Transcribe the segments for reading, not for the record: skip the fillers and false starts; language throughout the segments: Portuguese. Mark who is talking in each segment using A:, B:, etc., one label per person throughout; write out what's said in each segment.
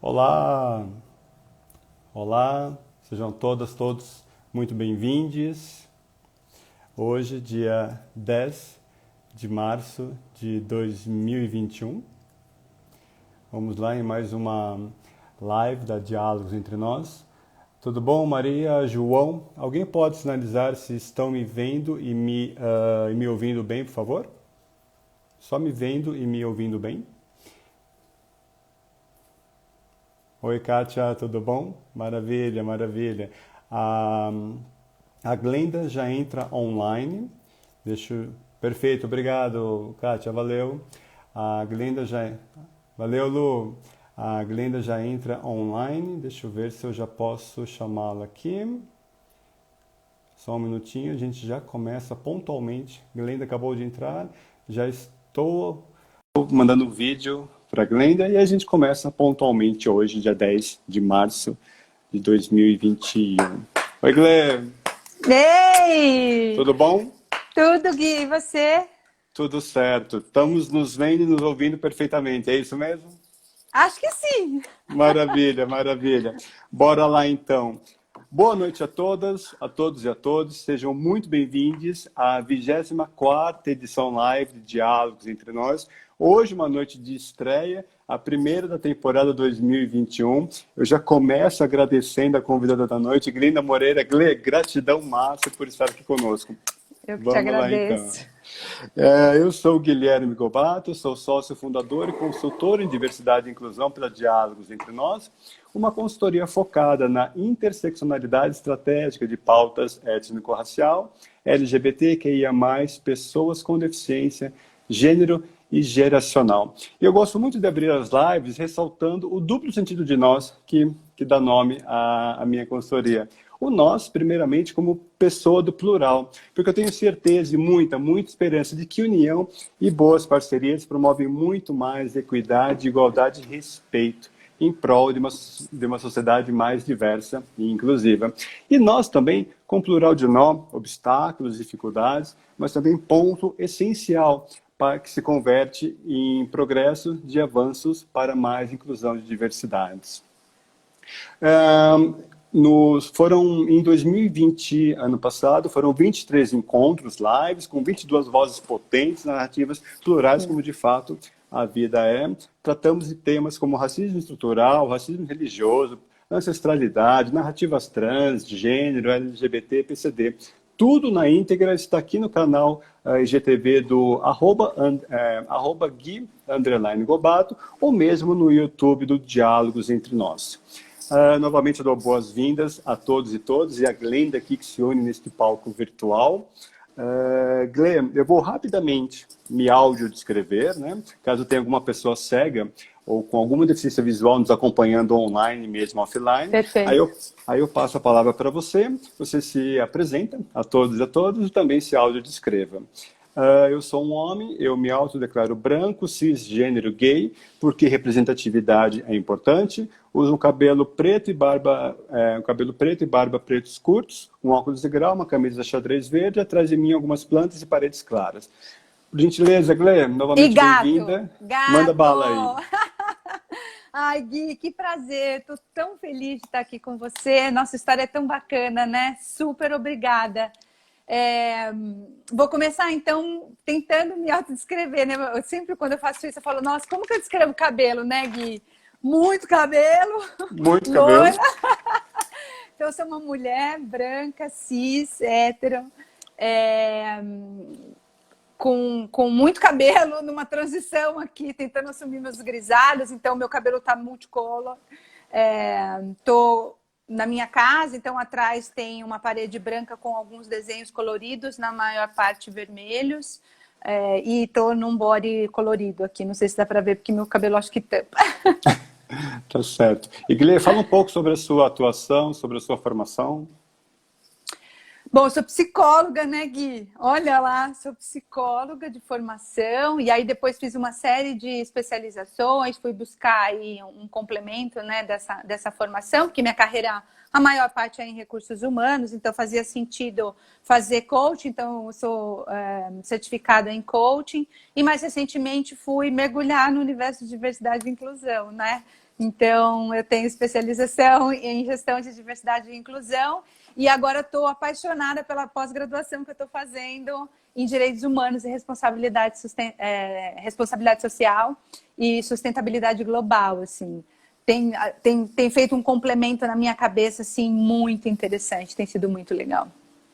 A: Olá, olá, sejam todos muito bem-vindos. Hoje, dia 10 de março de 2021. Vamos lá em mais uma live da Diálogos Entre Nós. Tudo bom, Maria, João? Alguém pode sinalizar se estão me vendo e me ouvindo bem, por favor? Só me vendo e me ouvindo bem? Oi, Kátia, tudo bom? Maravilha, maravilha. A Glenda já entra online. Perfeito, obrigado, Kátia, valeu. A Glenda já... Valeu, Lu. A Glenda já entra online. Deixa eu ver se eu já posso chamá-la aqui. Só um minutinho, a gente já começa pontualmente. Glenda acabou de entrar. Já estou mandando um vídeo para a Glenda e a gente começa pontualmente hoje, dia 10 de março de 2021. Oi, Glenda!
B: Ei!
A: Tudo bom?
B: Tudo, Gui, e você?
A: Tudo certo. Estamos nos vendo e nos ouvindo perfeitamente, é isso mesmo?
B: Acho que sim.
A: Maravilha, maravilha. Bora lá então. Boa noite a todas, a todos e a todos. Sejam muito bem-vindos à 24ª edição live de Diálogos Entre Nós. Hoje, uma noite de estreia, a primeira da temporada 2021. Eu já começo agradecendo a convidada da noite, Glenda Moreira. Glê, gratidão massa por estar aqui conosco.
B: Eu que te
A: Vamos lá, então.
B: agradeço.
A: Eu sou o Guilherme Gobato, sou sócio fundador e consultor em diversidade e inclusão pela Diálogos Entre Nós, uma consultoria focada na interseccionalidade estratégica de pautas étnico-racial, LGBTQIA+, pessoas com deficiência, gênero e geracional. E eu gosto muito de abrir as lives ressaltando o duplo sentido de nós que dá nome à minha consultoria. O nós, primeiramente, como pessoa do plural, porque eu tenho certeza e muita esperança de que união e boas parcerias promovem muito mais equidade, igualdade e respeito em prol de uma sociedade mais diversa e inclusiva. E nós também, com plural de nó, obstáculos, dificuldades, mas também ponto essencial para que se converte em progresso de avanços para mais inclusão de diversidades. Foram em 2020, ano passado, foram 23 encontros, lives, com 22 vozes potentes, narrativas plurais, como de fato a vida é. Tratamos de temas como racismo estrutural, racismo religioso, ancestralidade, narrativas trans, de gênero, LGBT, PCD. Tudo na íntegra está aqui no canal IGTV do @Gui_Gobato, ou mesmo no YouTube do Diálogos Entre Nós. Novamente eu dou boas-vindas a todos e todas, e a Glenda aqui que se une neste palco virtual. Glenda, eu vou rapidamente me audiodescrever, né? Caso tenha alguma pessoa cega ou com alguma deficiência visual nos acompanhando online, mesmo offline.
B: Perfeito.
A: Aí eu passo a palavra para você, você se apresenta a todos e a todas e também se audiodescreva. Eu sou um homem, eu me autodeclaro branco, cisgênero gay, porque representatividade é importante. Uso um cabelo preto e barba pretos curtos, um óculos de grau, uma camisa xadrez verde, atrás de mim algumas plantas e paredes claras. Por gentileza, Glê,
B: E
A: novamente
B: gato?
A: bem-vinda. Manda bala aí.
B: Gato! Ai, Gui, que prazer. Tô tão feliz de estar aqui com você. Nossa história é tão bacana, né? Super obrigada. Vou começar, então, tentando me autodescrever, né? Eu sempre, quando eu faço isso, eu falo, nossa, como que eu descrevo cabelo, né, Gui? Muito cabelo,
A: Muito cabelo.
B: loira. Então, eu sou uma mulher branca, cis, hétero, com muito cabelo, numa transição aqui, tentando assumir meus grisalhos. Então, meu cabelo tá multicolor. Tô na minha casa, então atrás tem uma parede branca com alguns desenhos coloridos, na maior parte vermelhos, e tô num body colorido aqui, não sei se dá para ver, porque meu cabelo acho que tampa.
A: Tá certo. E Glê, fala um pouco sobre a sua atuação, sobre a sua formação.
B: Bom, eu sou psicóloga, né, Gui? Olha lá, sou psicóloga de formação, e aí depois fiz uma série de especializações, fui buscar aí um complemento, né, dessa formação, porque minha carreira, a maior parte é em recursos humanos, então fazia sentido fazer coaching, então eu sou certificada em coaching, e mais recentemente fui mergulhar no universo de diversidade e inclusão, né? Então, eu tenho especialização em gestão de diversidade e inclusão e agora estou apaixonada pela pós-graduação que eu estou fazendo em direitos humanos e responsabilidade social e sustentabilidade global, assim. Tem feito um complemento na minha cabeça, assim, muito interessante. Tem sido muito legal.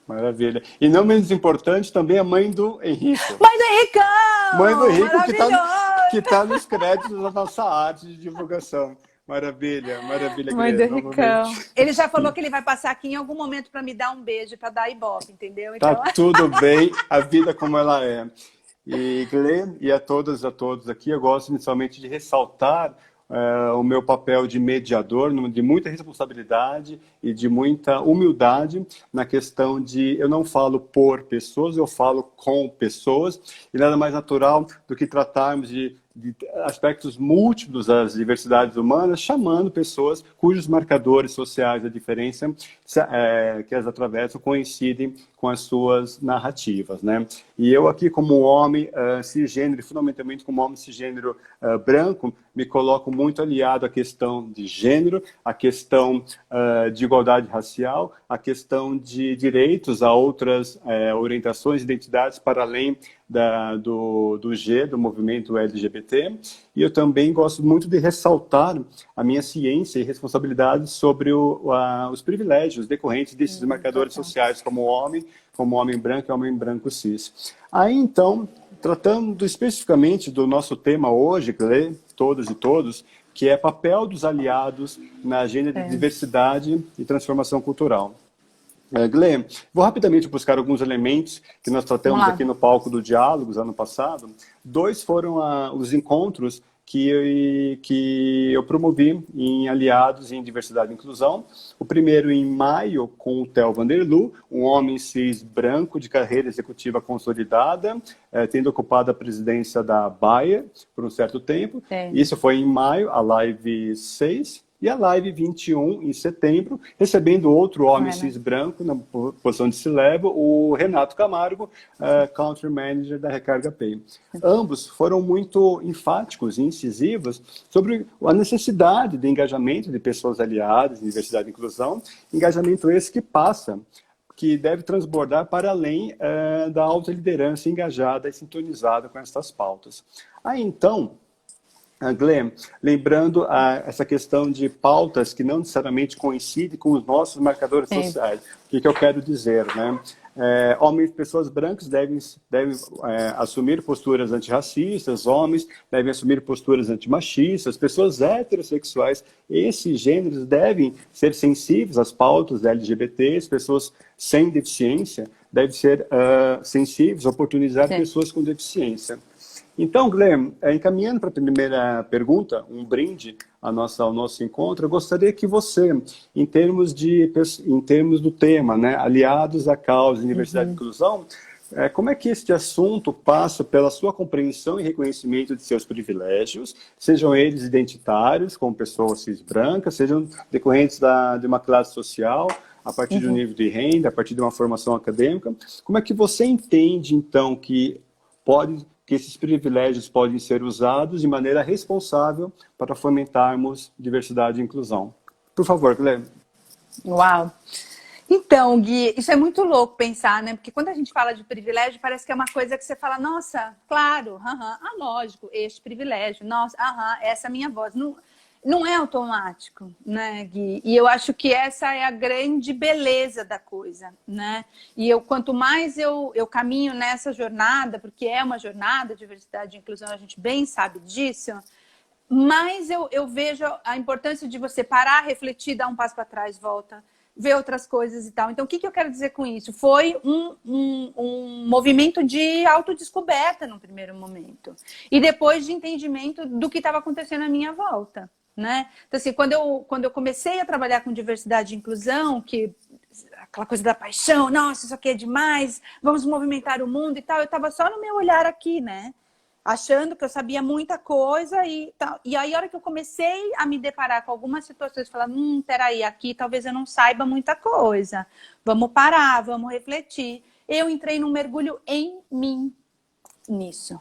A: Maravilha. E não menos importante, também a mãe do Henrico.
B: Mãe do Henricão!
A: Mãe do Henrico,
B: Maravilhoso!
A: que tá nos créditos da nossa arte de divulgação. Maravilha, maravilha,
B: Mãe do
A: Guilherme,
B: Henricão.
A: novamente.
B: Ele já falou que ele vai passar aqui em algum momento para me dar um beijo, para dar ibope, entendeu?
A: Tá
B: Então...
A: tudo bem, a vida como ela é. E, Guilherme, e a todas, a todos aqui, eu gosto inicialmente de ressaltar o meu papel de mediador, de muita responsabilidade e de muita humildade na questão de eu não falo por pessoas, eu falo com pessoas, e nada mais natural do que tratarmos de aspectos múltiplos das diversidades humanas, chamando pessoas cujos marcadores sociais da diferença que as atravessam coincidem com as suas narrativas, né? E eu aqui como homem cisgênero, fundamentalmente como homem cisgênero branco, me coloco muito aliado à questão de gênero, à questão de igualdade racial, à questão de direitos a outras orientações e identidades para além do G, do movimento LGBT, e eu também gosto muito de ressaltar a minha ciência e responsabilidade sobre os privilégios decorrentes desses marcadores sociais como homem branco e homem branco cis. Aí, então, tratando especificamente do nosso tema hoje, todas e todos, que é papel dos aliados na agenda de diversidade e transformação cultural. Glenn, vou rapidamente buscar alguns elementos que nós tratamos aqui no palco do Diálogos ano passado. 2 foram os encontros que eu promovi em Aliados em Diversidade e Inclusão. O primeiro em maio com o Theo Vanderloo, um homem cis branco de carreira executiva consolidada, tendo ocupado a presidência da Bayer por um certo tempo. Isso foi em maio, a live 6. E a live 21, em setembro, recebendo outro homem cis branco, na posição de C-Level, o Renato Camargo, Country Manager da Recarga Pay. Ambos foram muito enfáticos e incisivos sobre a necessidade de engajamento de pessoas aliadas, de diversidade e inclusão, engajamento esse que deve transbordar para além da alta liderança engajada e sintonizada com essas pautas. Aí, então, Glenn, lembrando essa questão de pautas que não necessariamente coincidem com os nossos marcadores sociais. O que eu quero dizer, né? Homens, pessoas brancas devem assumir posturas antirracistas, homens devem assumir posturas antimachistas, pessoas heterossexuais, esses gêneros devem ser sensíveis às pautas LGBTs, pessoas sem deficiência devem ser sensíveis, oportunizar pessoas com deficiência. Então, Glenn, encaminhando para a primeira pergunta, um brinde ao nosso encontro, eu gostaria que você, em termos do tema, né, aliados à causa de diversidade e inclusão, como é que este assunto passa pela sua compreensão e reconhecimento de seus privilégios, sejam eles identitários, como pessoas cis brancas, sejam decorrentes de uma classe social, a partir de um nível de renda, a partir de uma formação acadêmica. Como é que você entende, então, que esses privilégios podem ser usados de maneira responsável para fomentarmos diversidade e inclusão? Por favor, Guilherme.
B: Uau! Então, Gui, isso é muito louco pensar, né? Porque quando a gente fala de privilégio, parece que é uma coisa que você fala, nossa, claro, lógico, este privilégio, nossa, essa é a minha voz. Não é automático, né, Gui? E eu acho que essa é a grande beleza da coisa, né? E quanto mais eu caminho nessa jornada, porque é uma jornada, diversidade e inclusão, a gente bem sabe disso, mais eu vejo a importância de você parar, refletir, dar um passo para trás, volta, ver outras coisas e tal. Então, o que eu quero dizer com isso? Foi um movimento de autodescoberta no primeiro momento. E depois de entendimento do que estava acontecendo à minha volta. Né? Então, assim, quando eu comecei a trabalhar com diversidade e inclusão, aquela coisa da paixão, nossa, isso aqui é demais, vamos movimentar o mundo e tal, eu estava só no meu olhar aqui, né? Achando que eu sabia muita coisa e tal. E aí, a hora que eu comecei a me deparar com algumas situações, falar, peraí, aqui talvez eu não saiba muita coisa, vamos parar, vamos refletir. Eu entrei num mergulho em mim nisso.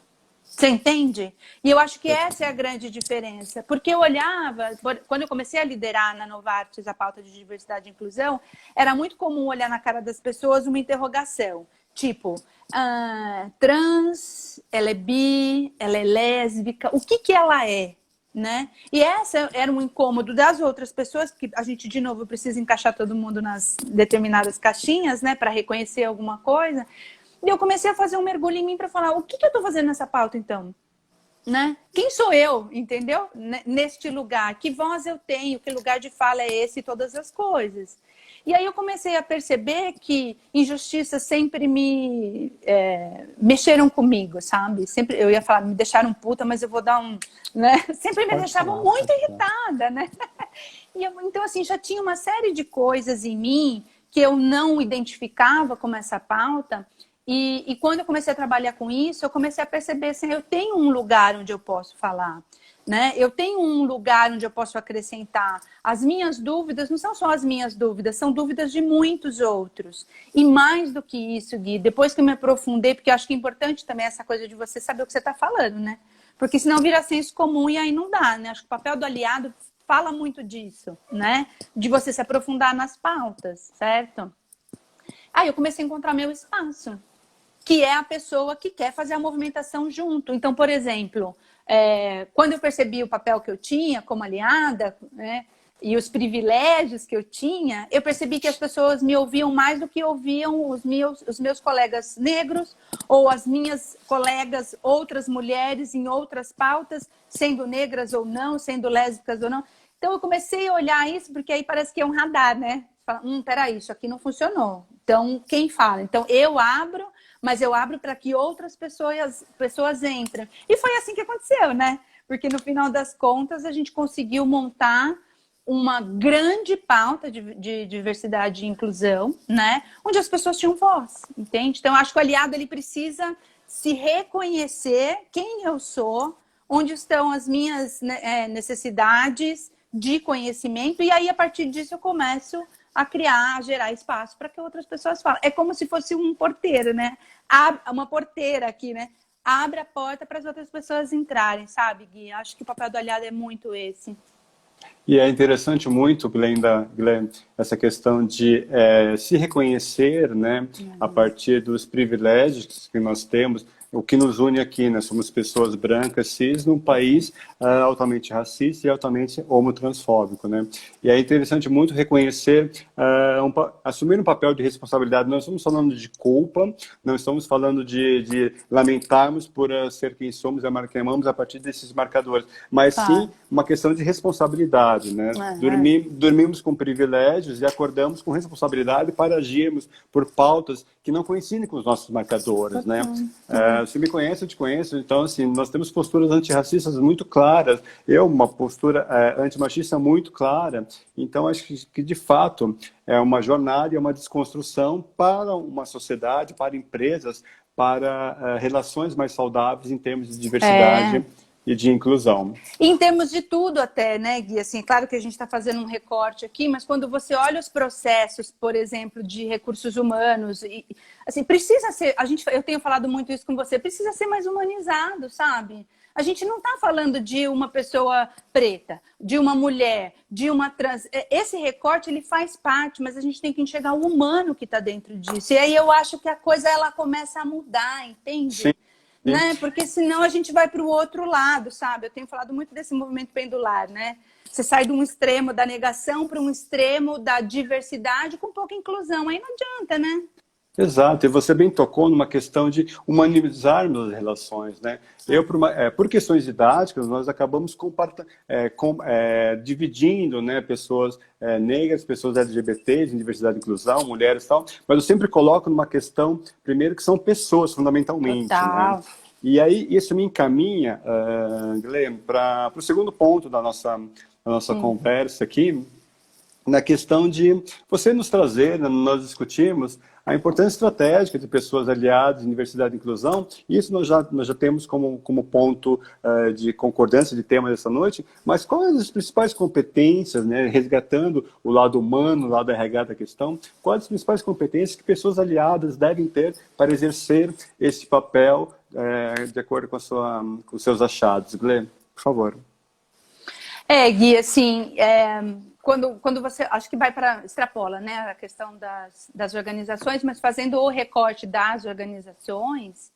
B: Você entende? E eu acho que essa é a grande diferença. Porque eu olhava, quando eu comecei a liderar na Novartis a pauta de diversidade e inclusão, era muito comum olhar na cara das pessoas uma interrogação. Tipo, trans, ela é bi, ela é lésbica, o que que ela é? Né? E essa era um incômodo das outras pessoas, que a gente, de novo, precisa encaixar todo mundo nas determinadas caixinhas, né, para reconhecer alguma coisa. E eu comecei a fazer um mergulho em mim para falar, o que que eu estou fazendo nessa pauta, então? Né? Quem sou eu, entendeu? Neste lugar, que voz eu tenho, que lugar de fala é esse e todas as coisas. E aí eu comecei a perceber que injustiças sempre me mexeram comigo, sabe? Sempre eu ia falar, me deixaram puta, mas eu vou dar um, né? Sempre me deixavam muito irritada, né? Então assim, já tinha uma série de coisas em mim que eu não identificava como essa pauta. E quando eu comecei a trabalhar com isso, eu comecei a perceber assim, eu tenho um lugar onde eu posso falar, né? Eu tenho um lugar onde eu posso acrescentar. As minhas dúvidas não são só as minhas dúvidas, são dúvidas de muitos outros. E mais do que isso, Gui, depois que eu me aprofundei, porque eu acho que é importante também essa coisa de você saber o que você está falando, né? Porque senão vira senso comum e aí não dá, né? Acho que o papel do aliado fala muito disso, né? De você se aprofundar nas pautas, certo? Aí eu comecei a encontrar meu espaço, que é a pessoa que quer fazer a movimentação junto. Então, por exemplo, quando eu percebi o papel que eu tinha como aliada, né, e os privilégios que eu tinha, eu percebi que as pessoas me ouviam mais do que ouviam os meus colegas negros ou as minhas colegas, outras mulheres em outras pautas, sendo negras ou não, sendo lésbicas ou não. Então, eu comecei a olhar isso, porque aí parece que é um radar, né? Fala, peraí, isso aqui não funcionou. Então, quem fala? Então, eu abro, mas eu abro para que outras pessoas entrem. E foi assim que aconteceu, né? Porque no final das contas a gente conseguiu montar uma grande pauta de diversidade e inclusão, né? Onde as pessoas tinham voz, entende? Então, eu acho que o aliado ele precisa se reconhecer quem eu sou, onde estão as minhas necessidades de conhecimento, e aí a partir disso eu começo a criar, a gerar espaço para que outras pessoas falem. É como se fosse um porteiro, né? Uma porteira aqui, né? Abre a porta para as outras pessoas entrarem, sabe, Gui? Acho que o papel do aliado é muito esse.
A: E é interessante muito, Glenn, essa questão de se reconhecer, né, a partir dos privilégios que nós temos. O que nos une aqui, né? Somos pessoas brancas, cis, num país altamente racista e altamente homotransfóbico, né? E é interessante muito reconhecer, assumir um papel de responsabilidade. Não estamos falando de culpa, não estamos falando de lamentarmos por ser quem somos e quem amamos a partir desses marcadores, mas sim uma questão de responsabilidade, né? Dormimos com privilégios e acordamos com responsabilidade para agirmos por pautas que não coincidem com os nossos marcadores, né? Você me conhece, eu te conheço, então, assim, nós temos posturas antirracistas muito claras, uma postura antimachista muito clara, então, acho que, de fato, é uma jornada e uma desconstrução para uma sociedade, para empresas, para relações mais saudáveis em termos de diversidade e de inclusão.
B: Em termos de tudo até, né, Gui? Assim, claro que a gente está fazendo um recorte aqui, mas quando você olha os processos, por exemplo, de recursos humanos, assim, precisa ser, eu tenho falado muito isso com você, precisa ser mais humanizado, sabe? A gente não está falando de uma pessoa preta, de uma mulher, de uma trans. Esse recorte, ele faz parte, mas a gente tem que enxergar o humano que está dentro disso. E aí eu acho que a coisa, ela começa a mudar, entende?
A: Sim.
B: Né? Porque senão a gente vai para o outro lado, sabe? Eu tenho falado muito desse movimento pendular, né? Você sai de um extremo da negação para um extremo da diversidade com pouca inclusão. Aí não adianta, né?
A: Exato, e você bem tocou numa questão de humanizarmos as relações, né? Por questões didáticas, nós acabamos dividindo, né, pessoas negras, pessoas LGBTs, em diversidade e inclusão, mulheres e tal, mas eu sempre coloco numa questão, primeiro, que são pessoas, fundamentalmente.
B: Total.
A: Né? E aí, isso me encaminha, Glenn, para o segundo ponto da nossa conversa aqui, na questão de você nos trazer, né, nós discutimos a importância estratégica de pessoas aliadas em diversidade e inclusão. Isso nós já temos como ponto de concordância de tema dessa noite, mas quais as principais competências, né, resgatando o lado humano, o lado RH da questão, quais as principais competências que pessoas aliadas devem ter para exercer esse papel de acordo com, com os seus achados. Glê, por favor.
B: Gui, assim, quando você, acho que vai para, extrapola, né, a questão das organizações, mas fazendo o recorte das organizações,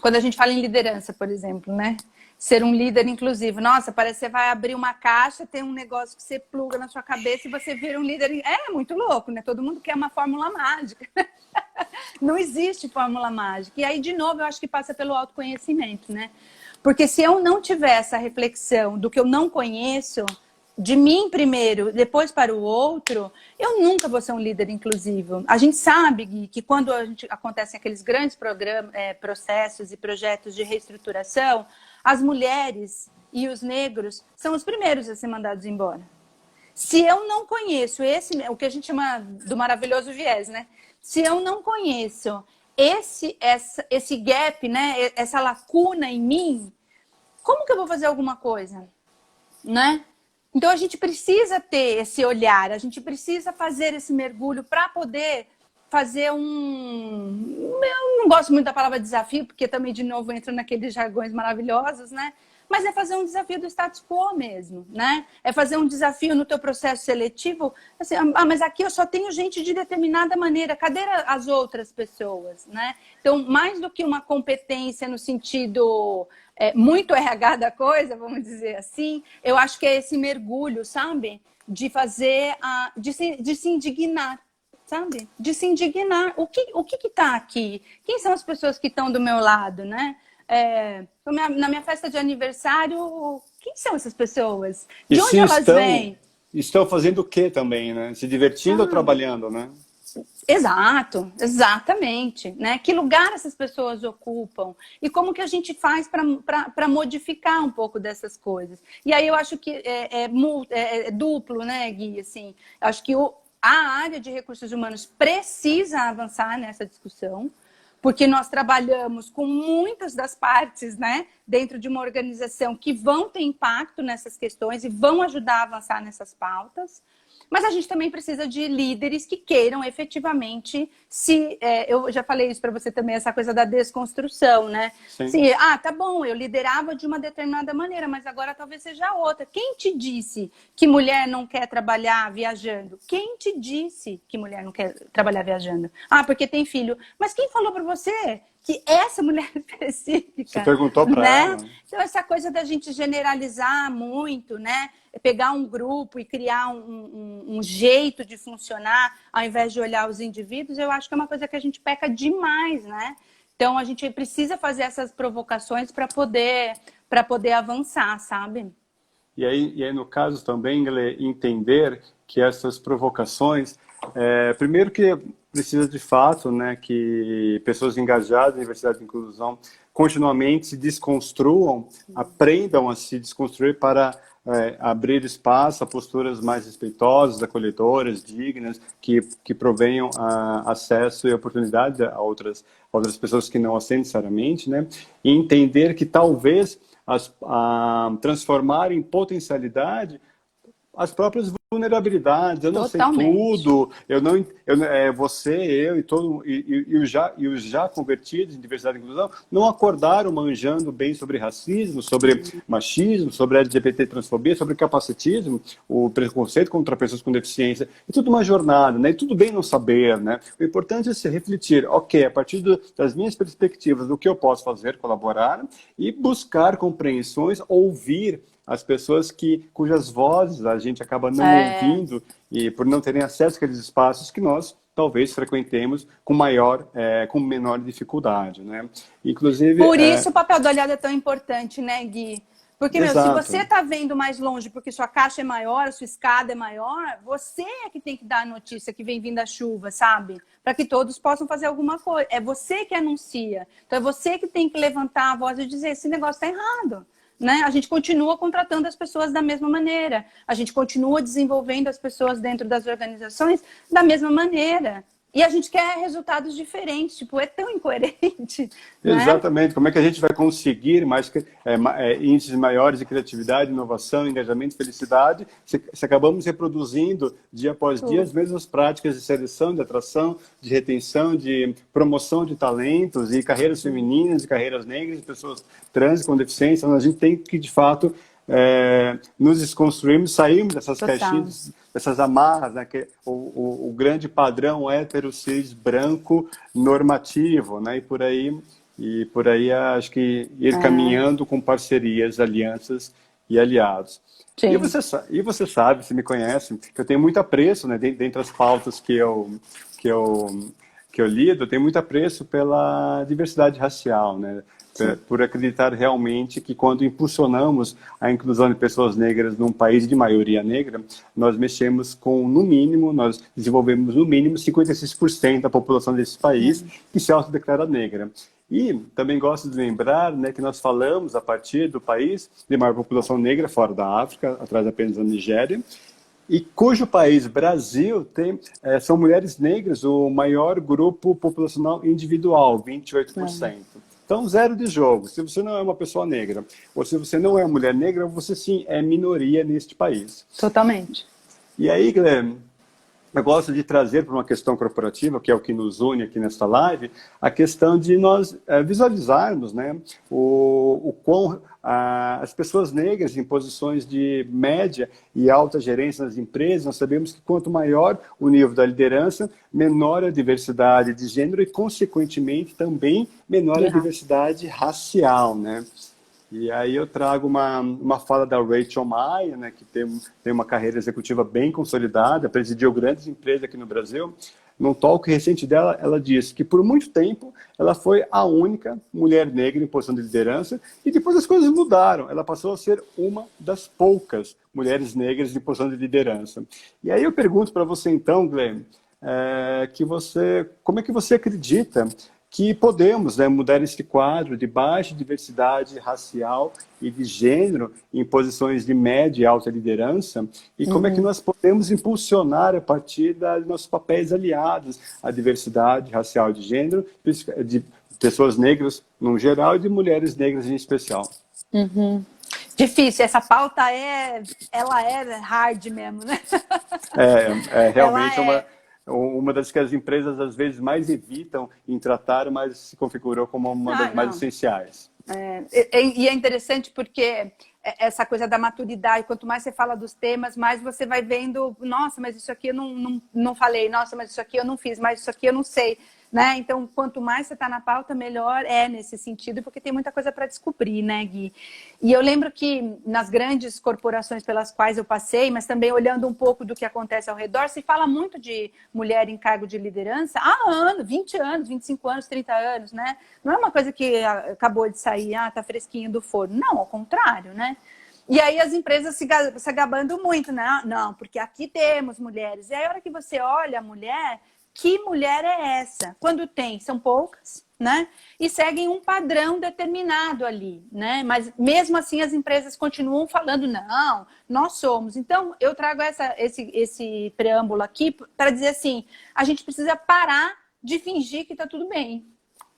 B: quando a gente fala em liderança, por exemplo, né, ser um líder inclusivo, nossa, parece que você vai abrir uma caixa, tem um negócio que você pluga na sua cabeça e você vira um líder, é muito louco, né, todo mundo quer uma fórmula mágica, não existe fórmula mágica, e aí, de novo, eu acho que passa pelo autoconhecimento, né, porque se eu não tiver essa reflexão do que eu não conheço, de mim primeiro, depois para o outro, eu nunca vou ser um líder inclusivo. A gente sabe, Gui, que quando acontecem aqueles grandes processos e projetos de reestruturação, as mulheres e os negros são os primeiros a ser mandados embora. Se eu não conheço o que a gente chama do maravilhoso viés, né? Se eu não conheço esse gap, né? Essa lacuna em mim, como que eu vou fazer alguma coisa? Né? Então a gente precisa ter esse olhar, a gente precisa fazer esse mergulho para poder fazer Eu não gosto muito da palavra desafio, porque também, de novo, entra naqueles jargões maravilhosos, né? Mas é fazer um desafio do status quo mesmo, né? É fazer um desafio no teu processo seletivo, assim, mas aqui eu só tenho gente de determinada maneira, cadê as outras pessoas, né? Então, mais do que uma competência no sentido muito RH da coisa, vamos dizer assim, eu acho que é esse mergulho, sabe? De fazer, de se indignar, sabe? De se indignar. O que está aqui? Quem são as pessoas que estão do meu lado, né? Na minha festa de aniversário, quem são essas pessoas? De onde elas vêm?
A: Estão fazendo o quê também, né? Se divertindo ou trabalhando, né?
B: Exato, exatamente, né? Que lugar essas pessoas ocupam e como que a gente faz para modificar um pouco dessas coisas. E aí eu acho que é duplo, né, Gui? Assim, acho que a área de recursos humanos precisa avançar nessa discussão, porque nós trabalhamos com muitas das partes, né, dentro de uma organização que vão ter impacto nessas questões e vão ajudar a avançar nessas pautas. Mas a gente também precisa de líderes que queiram efetivamente eu já falei isso para você também, essa coisa da desconstrução, né? Sim, tá bom, eu liderava de uma determinada maneira, mas agora talvez seja outra. Quem te disse que mulher não quer trabalhar viajando? Quem te disse que mulher não quer trabalhar viajando? Porque tem filho. Mas quem falou para você que essa mulher específica...
A: Você perguntou para ela.
B: Então, essa coisa da gente generalizar muito, né? Pegar um grupo e criar um jeito de funcionar, ao invés de olhar os indivíduos, eu acho que é uma coisa que a gente peca demais, né? Então, a gente precisa fazer essas provocações para poder avançar, sabe?
A: E aí, no caso também, entender que essas provocações, primeiro que precisa de fato, né, que pessoas engajadas na diversidade e inclusão continuamente se desconstruam, aprendam a se desconstruir para abrir espaço a posturas mais respeitosas, acolhedoras, dignas, que provenham acesso e oportunidade a outras pessoas que não as têm necessariamente, né? E entender que talvez transformar em potencialidade as próprias vulnerabilidades. Eu não
B: Totalmente.
A: sei tudo, você, eu e os já convertidos em diversidade e inclusão não acordaram manjando bem sobre racismo, sobre machismo, sobre LGBT transfobia, sobre capacitismo, o preconceito contra pessoas com deficiência. É tudo uma jornada, né? E tudo bem não saber, né? O importante é se refletir, ok, a partir das minhas perspectivas, do que eu posso fazer, colaborar e buscar compreensões, ouvir as pessoas cujas vozes a gente acaba não ouvindo e por não terem acesso àqueles espaços que nós talvez frequentemos com menor dificuldade, né? Inclusive...
B: Por isso o papel do olhar é tão importante, né, Gui? Porque, se você está vendo mais longe porque sua caixa é maior, a sua escada é maior, você é que tem que dar a notícia que vem vindo a chuva, sabe? Para que todos possam fazer alguma coisa. É você que anuncia. Então, é você que tem que levantar a voz e dizer, esse negócio está errado. Né? A gente continua contratando as pessoas da mesma maneira, a gente continua desenvolvendo as pessoas dentro das organizações da mesma maneira. E a gente quer resultados diferentes, tipo, é tão incoerente. Né?
A: Exatamente. Como é que a gente vai conseguir índices maiores de criatividade, inovação, engajamento, felicidade, se acabamos reproduzindo dia após dia as mesmas práticas de seleção, de atração, de retenção, de promoção de talentos e carreiras femininas, e carreiras negras, de pessoas trans com deficiência. Então, a gente tem que, de fato, nos desconstruirmos, sairmos dessas caixinhas, dessas amarras, né, que o grande padrão hétero, cis, branco, normativo, né, e por aí acho que ir caminhando com parcerias, alianças e aliados.
B: Sim.
A: E você sabe, você me conhece, que eu tenho muito apreço, né, dentre as pautas que eu lido, eu tenho muito apreço pela diversidade racial, né? Por acreditar realmente que quando impulsionamos a inclusão de pessoas negras num país de maioria negra, nós mexemos com, no mínimo, nós desenvolvemos no mínimo 56% da população desse país que se autodeclara negra. E também gosto de lembrar, né, que nós falamos a partir do país de maior população negra fora da África, atrás apenas da Nigéria, e cujo país, Brasil, são mulheres negras o maior grupo populacional individual, 28%. Então, zero de jogo. Se você não é uma pessoa negra, ou se você não é uma mulher negra, você sim é minoria neste país.
B: Totalmente.
A: E aí, Guilherme, eu gosto de trazer para uma questão corporativa, que é o que nos une aqui nesta live, a questão de nós visualizarmos, né, o quão as pessoas negras em posições de média e alta gerência nas empresas, nós sabemos que quanto maior o nível da liderança, menor a diversidade de gênero e, consequentemente, também menor a diversidade racial, né? E aí eu trago uma fala da Rachel Maia, né, que tem uma carreira executiva bem consolidada, presidiu grandes empresas aqui no Brasil. Num talk recente dela, ela disse que por muito tempo ela foi a única mulher negra em posição de liderança e depois as coisas mudaram. Ela passou a ser uma das poucas mulheres negras em posição de liderança. E aí eu pergunto para você então, Glenn, como é que você acredita que podemos, né, mudar esse quadro de baixa diversidade racial e de gênero em posições de média e alta liderança, e como é que nós podemos impulsionar a partir dos nossos papéis aliados à diversidade racial e de gênero, de pessoas negras no geral e de mulheres negras em especial.
B: Difícil, essa pauta ela é hard mesmo, né?
A: Realmente uma das que as empresas às vezes mais evitam em tratar, mas se configurou como uma das mais essenciais.
B: E é interessante porque essa coisa da maturidade, quanto mais você fala dos temas, mais você vai vendo, nossa, mas isso aqui eu não falei, nossa, mas isso aqui eu não fiz, mas isso aqui eu não sei. Né? Então, quanto mais você está na pauta, melhor é nesse sentido, porque tem muita coisa para descobrir, né, Gui? E eu lembro que nas grandes corporações pelas quais eu passei, mas também olhando um pouco do que acontece ao redor, se fala muito de mulher em cargo de liderança há anos, 20 anos, 25 anos, 30 anos, né? Não é uma coisa que acabou de sair, tá fresquinho do forno. Não, ao contrário, né? E aí as empresas se gabando muito, né? Não, porque aqui temos mulheres. E aí a hora que você olha a mulher... Que mulher é essa? Quando tem, são poucas, né? E seguem um padrão determinado ali, né? Mas mesmo assim as empresas continuam falando, não, nós somos. Então, eu trago esse preâmbulo aqui para dizer assim, a gente precisa parar de fingir que está tudo bem,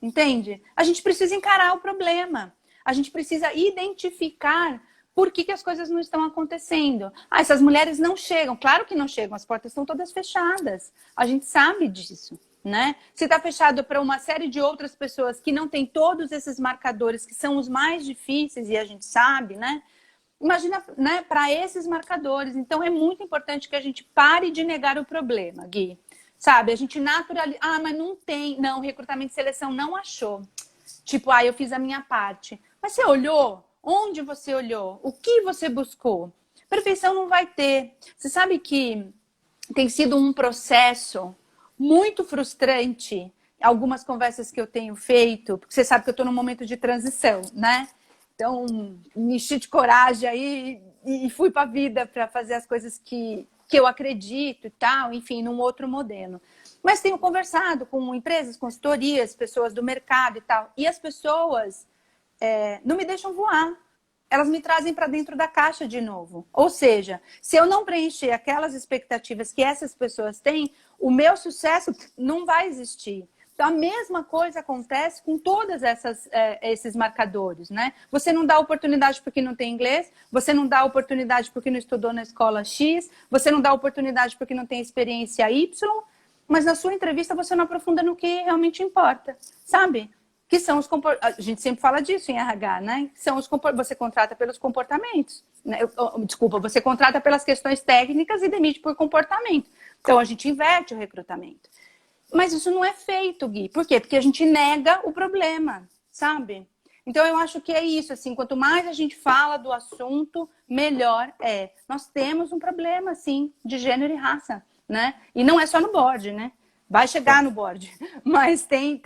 B: entende? A gente precisa encarar o problema, a gente precisa identificar por que as coisas não estão acontecendo. Essas mulheres não chegam. Claro que não chegam, as portas estão todas fechadas. A gente sabe disso, né? Se está fechado para uma série de outras pessoas que não têm todos esses marcadores, que são os mais difíceis, e a gente sabe, né? Imagina, né, para esses marcadores. Então, é muito importante que a gente pare de negar o problema, Gui. Sabe, a gente naturaliza... mas não tem... Não, recrutamento e seleção não achou. Tipo, eu fiz a minha parte. Mas você olhou? Onde você olhou? O que você buscou? Perfeição não vai ter. Você sabe que tem sido um processo muito frustrante, algumas conversas que eu tenho feito, porque você sabe que eu estou num momento de transição, né? Então, me enchi de coragem aí e fui para a vida para fazer as coisas que eu acredito e tal, enfim, num outro modelo. Mas tenho conversado com empresas, consultorias, pessoas do mercado e tal, e as pessoas... não me deixam voar, elas me trazem para dentro da caixa de novo. Ou seja, se eu não preencher aquelas expectativas que essas pessoas têm, o meu sucesso não vai existir. Então, a mesma coisa acontece com todos esses marcadores, né? Você não dá oportunidade porque não tem inglês, você não dá oportunidade porque não estudou na escola X, você não dá oportunidade porque não tem experiência Y, mas na sua entrevista você não aprofunda no que realmente importa, sabe? Que são os comportamentos. A gente sempre fala disso em RH, né? Que são você contrata pelos comportamentos. Né? Desculpa, você contrata pelas questões técnicas e demite por comportamento. Então, a gente inverte o recrutamento. Mas isso não é feito, Gui. Por quê? Porque a gente nega o problema, sabe? Então, eu acho que é isso, assim, quanto mais a gente fala do assunto, melhor é. Nós temos um problema, sim, de gênero e raça, né? E não é só no board, né? Vai chegar no board, mas tem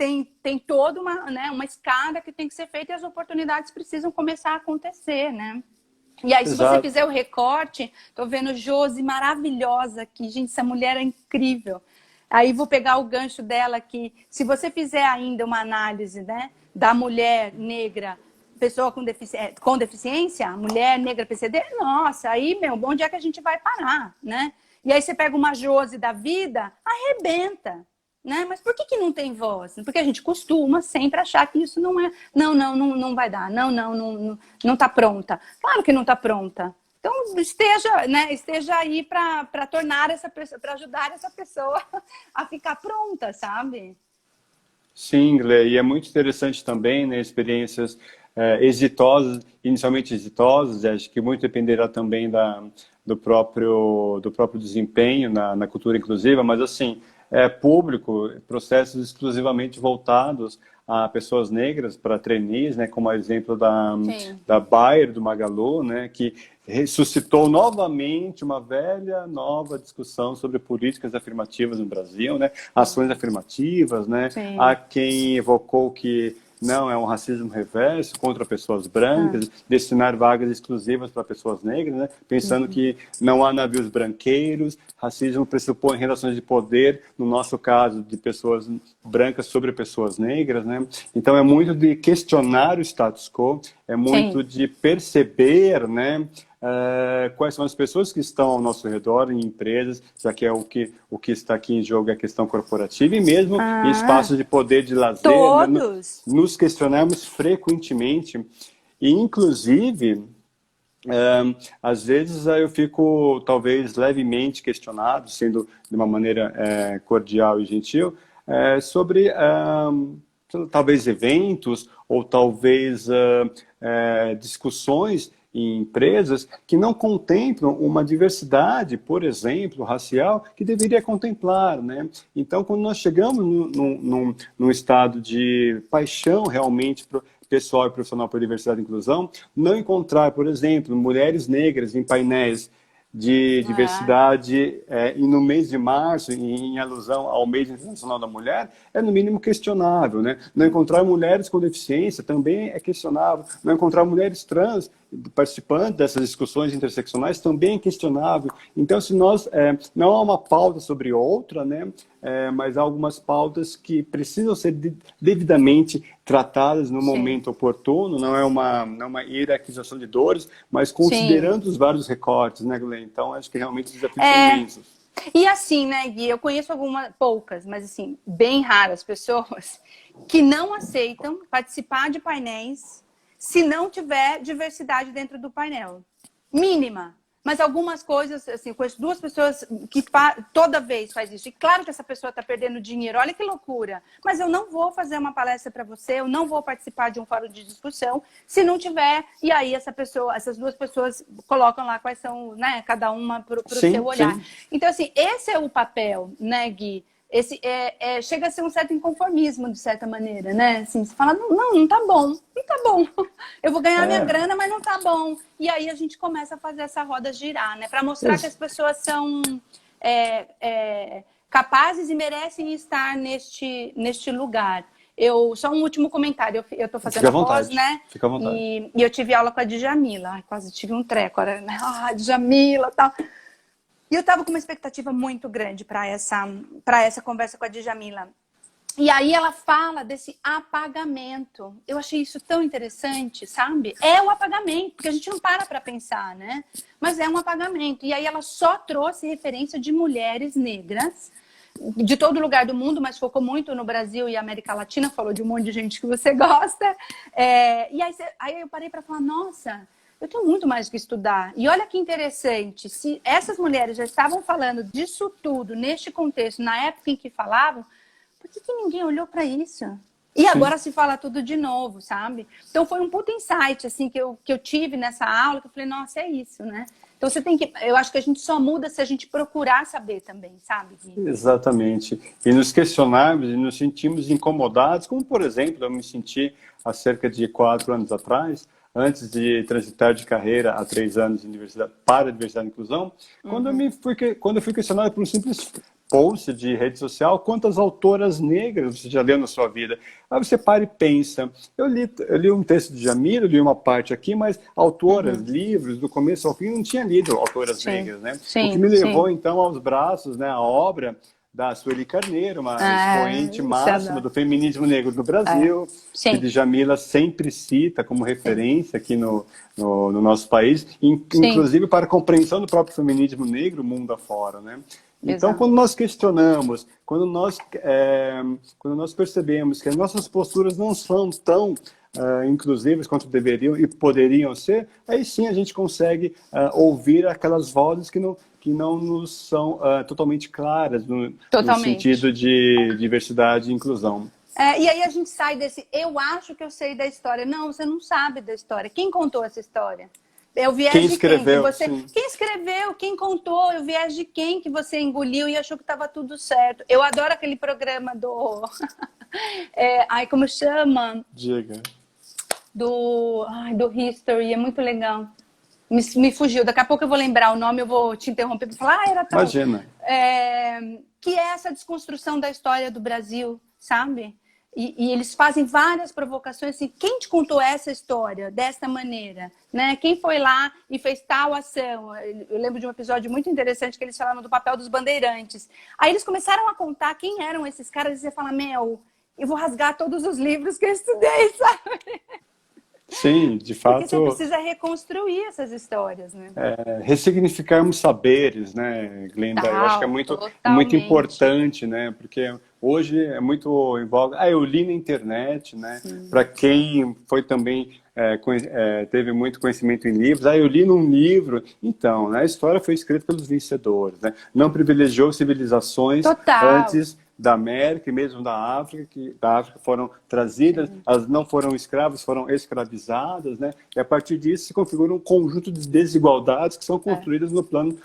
B: toda uma escada que tem que ser feita e as oportunidades precisam começar a acontecer, né? E aí, se você fizer o recorte, tô vendo Josi maravilhosa aqui. Gente, essa mulher é incrível. Aí vou pegar o gancho dela aqui. Se você fizer ainda uma análise, né, da mulher negra, pessoa com deficiência, mulher negra PCD, nossa, aí, meu, onde é que a gente vai parar, né? E aí você pega uma Josi da vida, arrebenta, né? Mas por que não tem voz? Porque a gente costuma sempre achar que isso não é... Não vai dar. Não tá pronta. Claro que não tá pronta. Então, esteja aí para tornar essa pessoa, para ajudar essa pessoa a ficar pronta, sabe?
A: Sim, Glê, e é muito interessante também, né, experiências exitosas, inicialmente exitosas, acho que muito dependerá também do próprio desempenho na cultura inclusiva, mas assim, público, processos exclusivamente voltados a pessoas negras para trainees, né, como o exemplo da Bayer, do Magalu, né, que ressuscitou novamente uma velha, nova discussão sobre políticas afirmativas no Brasil, né, ações afirmativas, né, há quem evocou que não, é um racismo reverso contra pessoas brancas, destinar vagas exclusivas para pessoas negras, né? Pensando que não há navios branqueiros, racismo pressupõe relações de poder, no nosso caso, de pessoas brancas sobre pessoas negras, né? Então é muito de questionar o status quo, é muito de perceber, né? Quais são as pessoas que estão ao nosso redor em empresas, já que é o que está aqui em jogo é a questão corporativa, e mesmo em espaços de poder, de lazer.
B: Todos!
A: Né, nos questionamos frequentemente, e inclusive, às vezes eu fico talvez levemente questionado, sendo de uma maneira cordial e gentil, sobre talvez eventos ou talvez discussões em empresas que não contemplam uma diversidade, por exemplo, racial, que deveria contemplar, né? Então, quando nós chegamos num estado de paixão realmente pessoal e profissional por diversidade e inclusão, não encontrar, por exemplo, mulheres negras em painéis de diversidade e no mês de março, em alusão ao mês internacional da mulher, é no mínimo questionável, né? Não encontrar mulheres com deficiência também é questionável. Não encontrar mulheres trans participando dessas discussões interseccionais também é questionável. Então, se nós não há uma pauta sobre outra, né? Mas há algumas pautas que precisam ser devidamente tratadas no momento oportuno, não é uma hierarquização de dores, mas considerando os vários recortes, né, Glenn? Então, acho que realmente os desafios são imensos.
B: E assim, né, Gui, eu conheço poucas, mas assim, bem raras pessoas que não aceitam participar de painéis se não tiver diversidade dentro do painel. Mínima. Mas algumas coisas, assim, eu conheço duas pessoas que toda vez faz isso. E claro que essa pessoa está perdendo dinheiro, olha que loucura. Mas eu não vou fazer uma palestra para você, eu não vou participar de um fórum de discussão se não tiver. E aí essas duas pessoas colocam lá quais são, né, cada uma para o seu olhar. Sim. Então, assim, esse é o papel, né, Gui? Chega a ser um certo inconformismo, de certa maneira, né? Assim, você fala, não tá bom, não tá bom. Eu vou ganhar minha grana, mas não tá bom. E aí a gente começa a fazer essa roda girar, né? Para mostrar que as pessoas são capazes e merecem estar neste lugar. Só um último comentário. Eu tô fazendo a pós, né?
A: Fica à vontade.
B: E eu tive aula com a Djamila. Ai, quase tive um treco. Né? Djamila e tal. E eu estava com uma expectativa muito grande para essa conversa com a Djamila. E aí ela fala desse apagamento. Eu achei isso tão interessante, sabe? É o apagamento, porque a gente não para pensar, né? Mas é um apagamento. E aí ela só trouxe referência de mulheres negras de todo lugar do mundo, mas focou muito no Brasil e América Latina, falou de um monte de gente que você gosta. E aí eu parei para falar, nossa, eu tenho muito mais que estudar. E olha que interessante, se essas mulheres já estavam falando disso tudo, neste contexto, na época em que falavam, por que ninguém olhou para isso? E
A: Sim.
B: agora se fala tudo de novo, sabe? Então foi um puta insight assim, que eu tive nessa aula, que eu falei, nossa, é isso, né? Então você tem que... Eu acho que a gente só muda se a gente procurar saber também, sabe, Gui?
A: Exatamente. E nos questionarmos e nos sentimos incomodados, como, por exemplo, eu me senti há cerca de 4 anos atrás, antes de transitar de carreira há 3 anos de universidade, para a Diversidade e Inclusão, quando eu fui questionado por um simples post de rede social, quantas autoras negras você já leu na sua vida? Aí você para e pensa, eu li um texto de Jamila, eu li uma parte aqui, mas autoras, livros, do começo ao fim, não tinha lido autoras negras, né?
B: Sim,
A: o que me levou, então, aos braços, né, a obra da Sueli Carneiro, uma expoente máxima do feminismo negro do Brasil, que Djamila sempre cita como referência aqui no nosso país, inclusive para a compreensão do próprio feminismo negro mundo afora, né? Então, quando nós questionamos, quando nós percebemos que as nossas posturas não são tão inclusivas quanto deveriam e poderiam ser, aí sim a gente consegue ouvir aquelas vozes que não nos são totalmente claras no sentido de diversidade e inclusão.
B: E aí a gente sai desse, eu acho que eu sei da história. Não, você não sabe da história. Quem contou essa história? É o viés
A: quem
B: de
A: escreveu,
B: quem escreveu, quem contou, é o viés de quem que você engoliu e achou que estava tudo certo. Eu adoro aquele programa do... como chama?
A: Diga.
B: Do History, é muito legal. Me fugiu, daqui a pouco eu vou lembrar o nome, eu vou te interromper para falar, era tal.
A: Imagina.
B: Que é essa desconstrução da história do Brasil, sabe? E eles fazem várias provocações assim, quem te contou essa história dessa maneira? Né? Quem foi lá e fez tal ação? Eu lembro de um episódio muito interessante que eles falaram do papel dos bandeirantes. Aí eles começaram a contar quem eram esses caras e você fala, eu vou rasgar todos os livros que eu estudei, sabe?
A: Sim, de fato.
B: Porque você precisa reconstruir essas histórias, né?
A: Ressignificarmos saberes, né, Glenda? Eu acho que é muito importante, né? Porque hoje é muito em voga. Eu li na internet, né? Para quem foi também teve muito conhecimento em livros. Eu li num livro. Então, né, a história foi escrita pelos vencedores, né? Não privilegiou civilizações antes da América e mesmo da África, que da África foram trazidas, elas não foram escravas, foram escravizadas, né? E a partir disso se configura um conjunto de desigualdades que são construídas no plano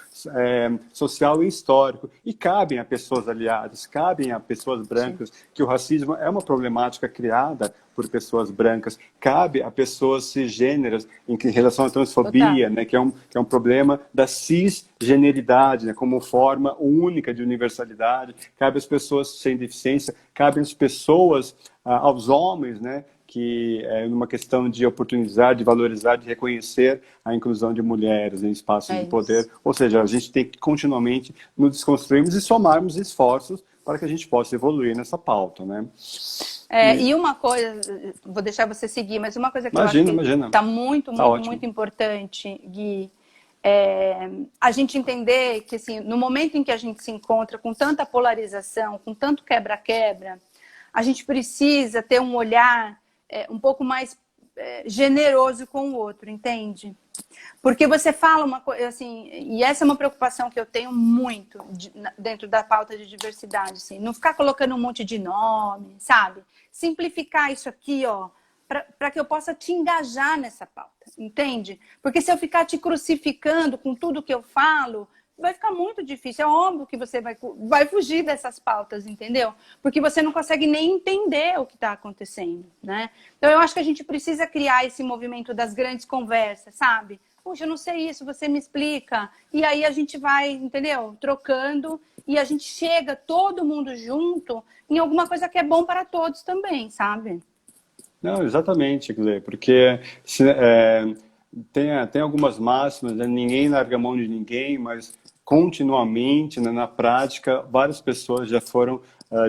A: social e histórico. E cabem a pessoas aliadas, cabem a pessoas brancas, que o racismo é uma problemática criada por pessoas brancas, cabe a pessoas cisgêneras em relação à transfobia, né, que é um problema da cisgeneridade, né, como forma única de universalidade, cabe às pessoas sem deficiência, cabe às pessoas, aos homens, né, que é uma questão de oportunizar, de valorizar, de reconhecer a inclusão de mulheres em espaços de poder. Ou seja, a gente tem que continuamente nos desconstruirmos e somarmos esforços para que a gente possa evoluir nessa pauta, né?
B: E uma coisa, vou deixar você seguir, mas uma coisa que eu acho que está muito importante, Gui, a gente entender que assim, no momento em que a gente se encontra com tanta polarização, com tanto quebra-quebra, a gente precisa ter um olhar um pouco mais generoso com o outro, entende? Porque você fala uma coisa, assim, e essa é uma preocupação que eu tenho muito dentro da pauta de diversidade, assim, não ficar colocando um monte de nome, sabe? Simplificar isso aqui, para que eu possa te engajar nessa pauta, entende? Porque se eu ficar te crucificando com tudo que eu falo, vai ficar muito difícil. É óbvio que você vai fugir dessas pautas, entendeu? Porque você não consegue nem entender o que está acontecendo, né? Então, eu acho que a gente precisa criar esse movimento das grandes conversas, sabe? Puxa, eu não sei isso, você me explica. E aí a gente vai, entendeu? Trocando e a gente chega todo mundo junto em alguma coisa que é bom para todos também, sabe?
A: Não, exatamente, Glê, porque tem algumas máximas, né? Ninguém larga a mão de ninguém, mas continuamente, né, na prática, várias pessoas já foram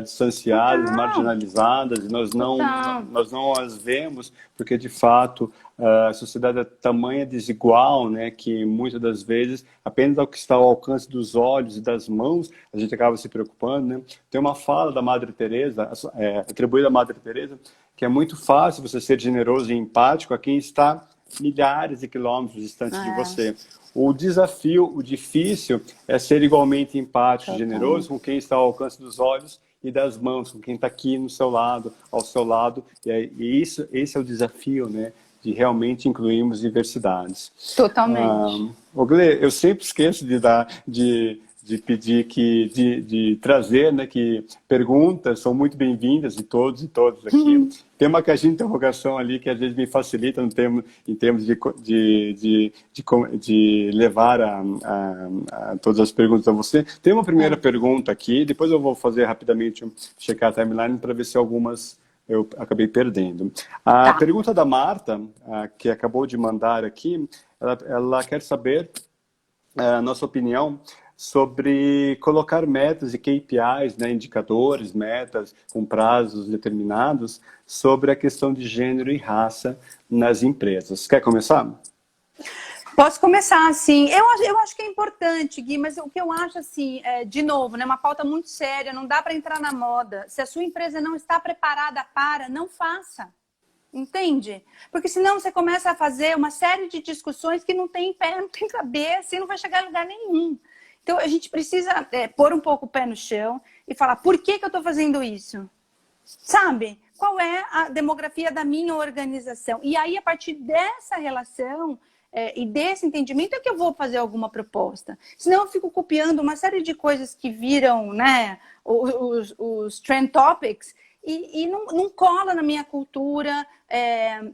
A: distanciadas,
B: Total.
A: marginalizadas, e
B: Total.
A: nós não as vemos, porque de fato a sociedade é tamanha desigual, né, que muitas das vezes apenas ao que está ao alcance dos olhos e das mãos a gente acaba se preocupando, né? Tem uma fala da Madre Teresa, atribuída à Madre Teresa, que é muito fácil você ser generoso e empático a quem está milhares de quilômetros distantes de você. O desafio, o difícil é ser igualmente empático e generoso com quem está ao alcance dos olhos e das mãos, com quem está aqui no seu lado, ao seu lado. E esse é o desafio, né? De realmente incluirmos diversidades.
B: Totalmente.
A: Glê, eu sempre esqueço de pedir de trazer, né, que perguntas são muito bem-vindas de todos e todas aqui. Tem uma caixinha de interrogação ali que às vezes me facilita em termos de levar a todas as perguntas a você. Tem uma primeira pergunta aqui, depois eu vou fazer rapidamente checar a timeline para ver se algumas eu acabei perdendo. A pergunta da Marta, que acabou de mandar aqui, ela quer saber a nossa opinião sobre colocar metas e KPIs, né, indicadores, metas com prazos determinados sobre a questão de gênero e raça nas empresas. Quer começar?
B: Posso começar, assim. Eu acho que é importante, Gui, mas o que eu acho, assim, de novo, né, uma pauta muito séria, não dá para entrar na moda. Se a sua empresa não está preparada para, não faça. Entende? Porque senão você começa a fazer uma série de discussões que não tem pé, não tem cabeça e não vai chegar a lugar nenhum. Então, a gente precisa pôr um pouco o pé no chão e falar, por que eu estou fazendo isso? Sabe? Qual é a demografia da minha organização? E aí, a partir dessa relação e desse entendimento, é que eu vou fazer alguma proposta. Senão, eu fico copiando uma série de coisas que viram, né, os trend topics e não cola na minha cultura.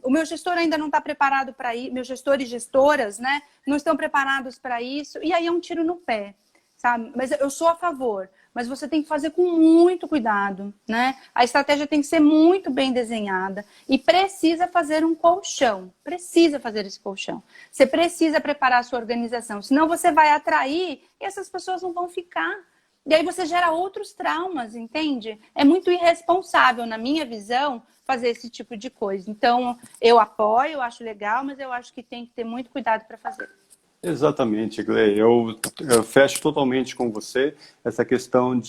B: O meu gestor ainda não está preparado para isso, meus gestores e gestoras, né, não estão preparados para isso, e aí é um tiro no pé, sabe? Mas eu sou a favor, mas você tem que fazer com muito cuidado, né? A estratégia tem que ser muito bem desenhada e precisa fazer um colchão, precisa fazer esse colchão. Você precisa preparar a sua organização, senão você vai atrair e essas pessoas não vão ficar. E aí você gera outros traumas, entende? É muito irresponsável, na minha visão, fazer esse tipo de coisa. Então, eu apoio, eu acho legal, mas eu acho que tem que ter muito cuidado para fazer.
A: Exatamente, Gley. Eu fecho totalmente com você essa questão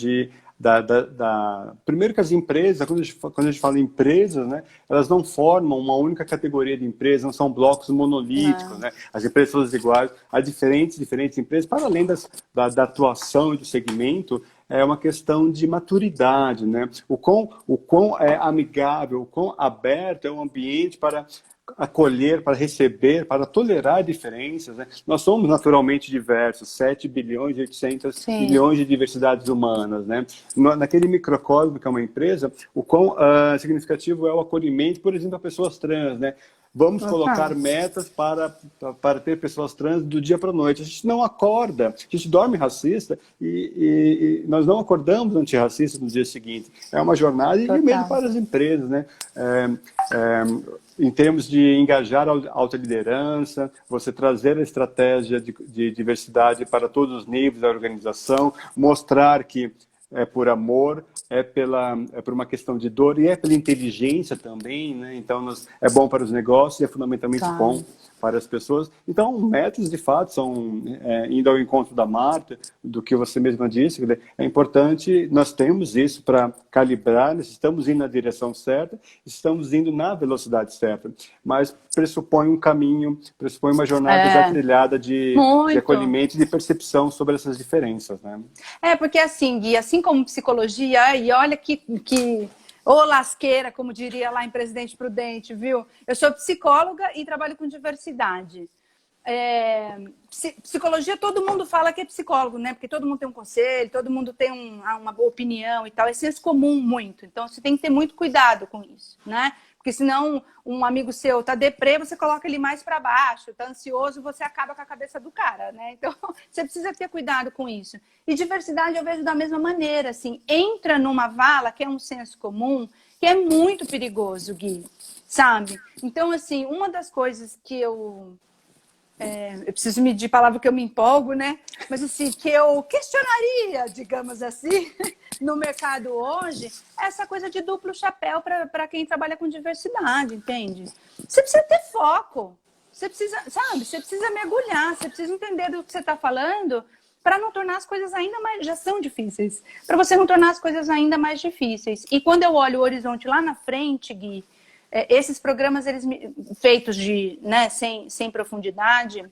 A: primeiro que as empresas, quando a gente fala em empresas, né, elas não formam uma única categoria de empresas, não são blocos monolíticos, né? As empresas são iguais, há diferentes empresas, para além da atuação e do segmento, é uma questão de maturidade, né? O quão é amigável, o quão aberto é o ambiente para acolher, para receber, para tolerar diferenças, né? Nós somos naturalmente diversos, 7 bilhões e 800 milhões de diversidades humanas, né? Naquele microcosmo que é uma empresa, o quão significativo é o acolhimento, por exemplo, a pessoas trans, né? Vamos colocar metas para ter pessoas trans do dia para a noite. A gente não acorda, a gente dorme racista e nós não acordamos antirracistas no dia seguinte. É uma jornada e mesmo para as empresas, né? Em termos de engajar a alta liderança, você trazer a estratégia de diversidade para todos os níveis da organização, mostrar que é por amor, é por uma questão de dor e é pela inteligência também, né? Então, é bom para os negócios e é fundamentalmente bom para as pessoas. Então, métodos, de fato, são, indo ao encontro da Marta, do que você mesma disse, é importante, nós temos isso para calibrar, nós estamos indo na direção certa, estamos indo na velocidade certa, mas pressupõe um caminho, pressupõe uma jornada já trilhada de acolhimento e de percepção sobre essas diferenças, né?
B: Porque assim, Gui, assim como psicologia, e olha que ô lasqueira, como diria lá em Presidente Prudente, viu? Eu sou psicóloga e trabalho com diversidade. Psicologia, todo mundo fala que é psicólogo, né? Porque todo mundo tem um conselho, todo mundo tem uma opinião e tal. É senso comum muito. Então, você tem que ter muito cuidado com isso, né? Porque senão um amigo seu tá deprê, você coloca ele mais para baixo, tá ansioso, você acaba com a cabeça do cara, né? Então, você precisa ter cuidado com isso. E diversidade eu vejo da mesma maneira, assim, entra numa vala que é um senso comum, que é muito perigoso, Gui, sabe? Então, assim, uma das coisas que eu eu preciso medir palavra que eu me empolgo, né? Mas assim, que eu questionaria, digamos assim, no mercado hoje, essa coisa de duplo chapéu para quem trabalha com diversidade, entende? Você precisa ter foco, você precisa, sabe? Você precisa mergulhar, você precisa entender do que você está falando para não tornar as coisas ainda mais, já são difíceis, para você não tornar as coisas ainda mais difíceis. E quando eu olho o horizonte lá na frente, Gui, esses programas feitos de, né, sem profundidade,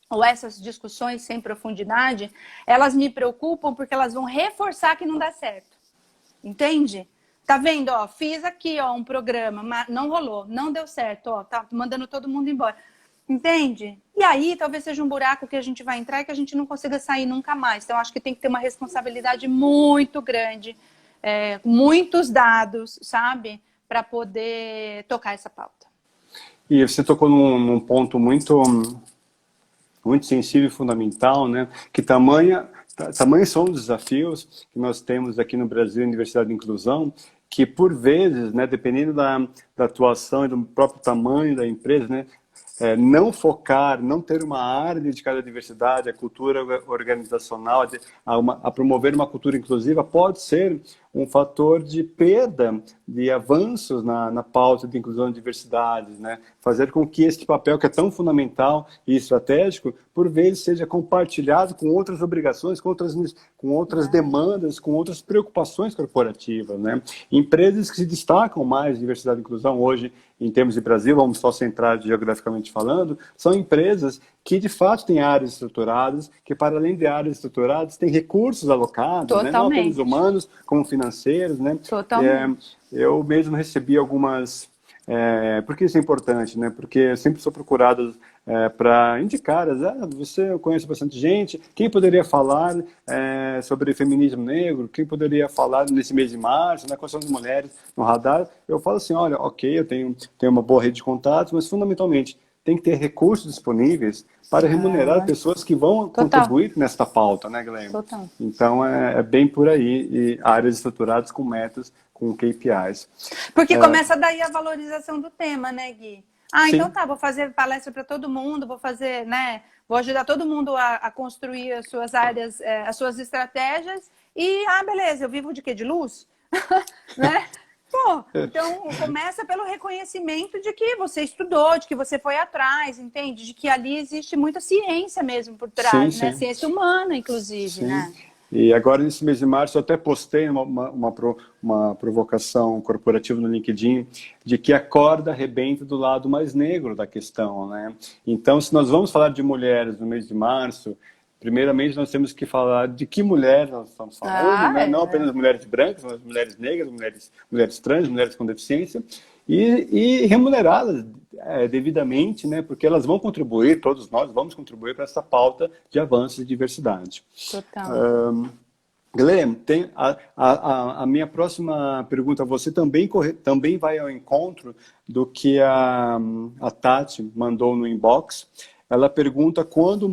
B: ou essas discussões sem profundidade, elas me preocupam porque elas vão reforçar que não dá certo. Entende? Tá vendo? Ó, fiz aqui um programa, mas não rolou, não deu certo, ó, tá mandando todo mundo embora. Entende? E aí talvez seja um buraco que a gente vai entrar e que a gente não consiga sair nunca mais. Então, acho que tem que ter uma responsabilidade muito grande, muitos dados, sabe? Para poder tocar essa pauta.
A: E você tocou num ponto muito sensível e fundamental, né? Que tamanhos são os desafios que nós temos aqui no Brasil em diversidade e inclusão, que por vezes, né, dependendo da atuação e do próprio tamanho da empresa, né, não focar, não ter uma área dedicada à diversidade, à cultura organizacional, a promover uma cultura inclusiva, pode ser um fator de perda de avanços na pauta de inclusão e diversidade, né? Fazer com que esse papel, que é tão fundamental e estratégico, por vezes seja compartilhado com outras obrigações, com outras demandas, com outras preocupações corporativas, né? Empresas que se destacam mais em diversidade e inclusão hoje, em termos de Brasil, vamos só centrar geograficamente falando, são empresas que de fato têm áreas estruturadas, que para além de áreas estruturadas, têm recursos alocados, né? Não apenas humanos, como financeiros, né?
B: Totalmente.
A: Eu mesmo recebi algumas... por que isso é importante, né? Porque eu sempre sou procurado para indicar, você conhece bastante gente, quem poderia falar sobre feminismo negro, quem poderia falar nesse mês de março, na questão das mulheres no radar. Eu falo assim, olha, ok, eu tenho uma boa rede de contatos, mas fundamentalmente tem que ter recursos disponíveis para remunerar pessoas que vão contribuir nesta pauta, né, Guilherme?
B: Total.
A: Então, é bem por aí, e áreas estruturadas com metas, com KPIs.
B: Porque começa daí a valorização do tema, né, Gui?
A: Sim.
B: Então tá, vou fazer palestra para todo mundo, vou fazer, né, vou ajudar todo mundo a construir as suas áreas, as suas estratégias, e, beleza, eu vivo de quê? De luz? Né? Pô, então começa pelo reconhecimento de que você estudou, de que você foi atrás, entende? De que ali existe muita ciência mesmo por trás,
A: sim,
B: né?
A: sim.
B: Ciência humana, inclusive,
A: Sim.
B: né?
A: E agora, nesse mês de março, eu até postei uma provocação corporativa no LinkedIn de que a corda arrebenta do lado mais negro da questão, né? Então, se nós vamos falar de mulheres no mês de março, primeiramente nós temos que falar de que mulher nós estamos falando, né? Não apenas mulheres brancas, mas mulheres negras, mulheres trans, mulheres com deficiência, e remunerá-las devidamente, né? Porque elas vão contribuir, todos nós vamos contribuir para essa pauta de avanço e diversidade.
B: Total.
A: Guilherme, a minha próxima pergunta a você também vai ao encontro do que a Tati mandou no inbox. Ela pergunta quando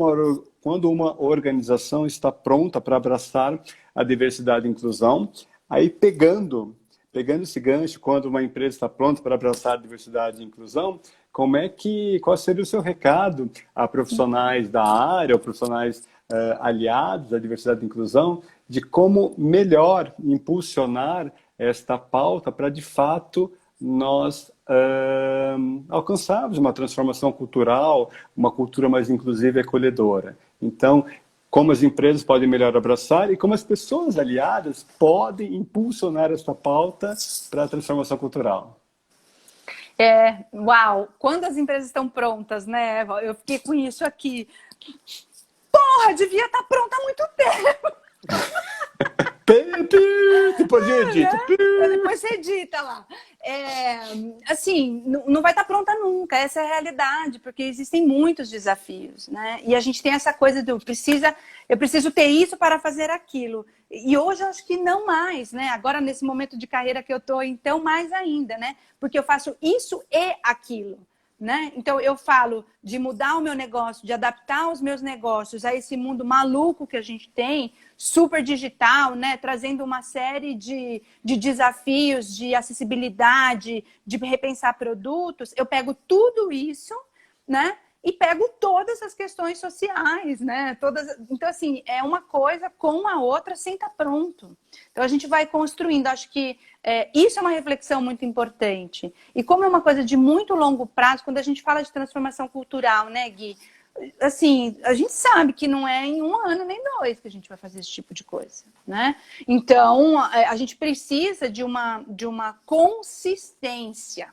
A: uma organização está pronta para abraçar a diversidade e inclusão. Aí, pegando esse gancho, quando uma empresa está pronta para abraçar a diversidade e inclusão, qual seria o seu recado a profissionais da área, ou profissionais aliados à diversidade e inclusão, de como melhor impulsionar esta pauta para, de fato, nós alcançarmos uma transformação cultural, uma cultura mais inclusiva e acolhedora. Então, como as empresas podem melhor abraçar e como as pessoas aliadas podem impulsionar essa pauta para a transformação cultural.
B: Uau! Quando as empresas estão prontas, né, Eva? Eu fiquei com isso aqui. Porra, devia estar pronta há muito tempo.
A: Depois
B: você edita lá. Assim, não vai estar pronta nunca, essa é a realidade, porque existem muitos desafios, né? E a gente tem essa coisa do eu preciso ter isso para fazer aquilo. E hoje eu acho que não mais, né? Agora, nesse momento de carreira que eu estou, então, mais ainda, né? Porque eu faço isso e aquilo. Né? Então, eu falo de mudar o meu negócio, de adaptar os meus negócios a esse mundo maluco que a gente tem, super digital, né? Trazendo uma série de desafios, de acessibilidade, de repensar produtos. Eu pego tudo isso, né? e pego todas as questões sociais, né? Então, assim, é uma coisa com a outra sem estar pronto. Então, a gente vai construindo. Acho que isso é uma reflexão muito importante. E como é uma coisa de muito longo prazo, quando a gente fala de transformação cultural, né, Gui? Assim, a gente sabe que não é em 1 ano nem 2 que a gente vai fazer esse tipo de coisa, né? Então, a gente precisa de uma consistência.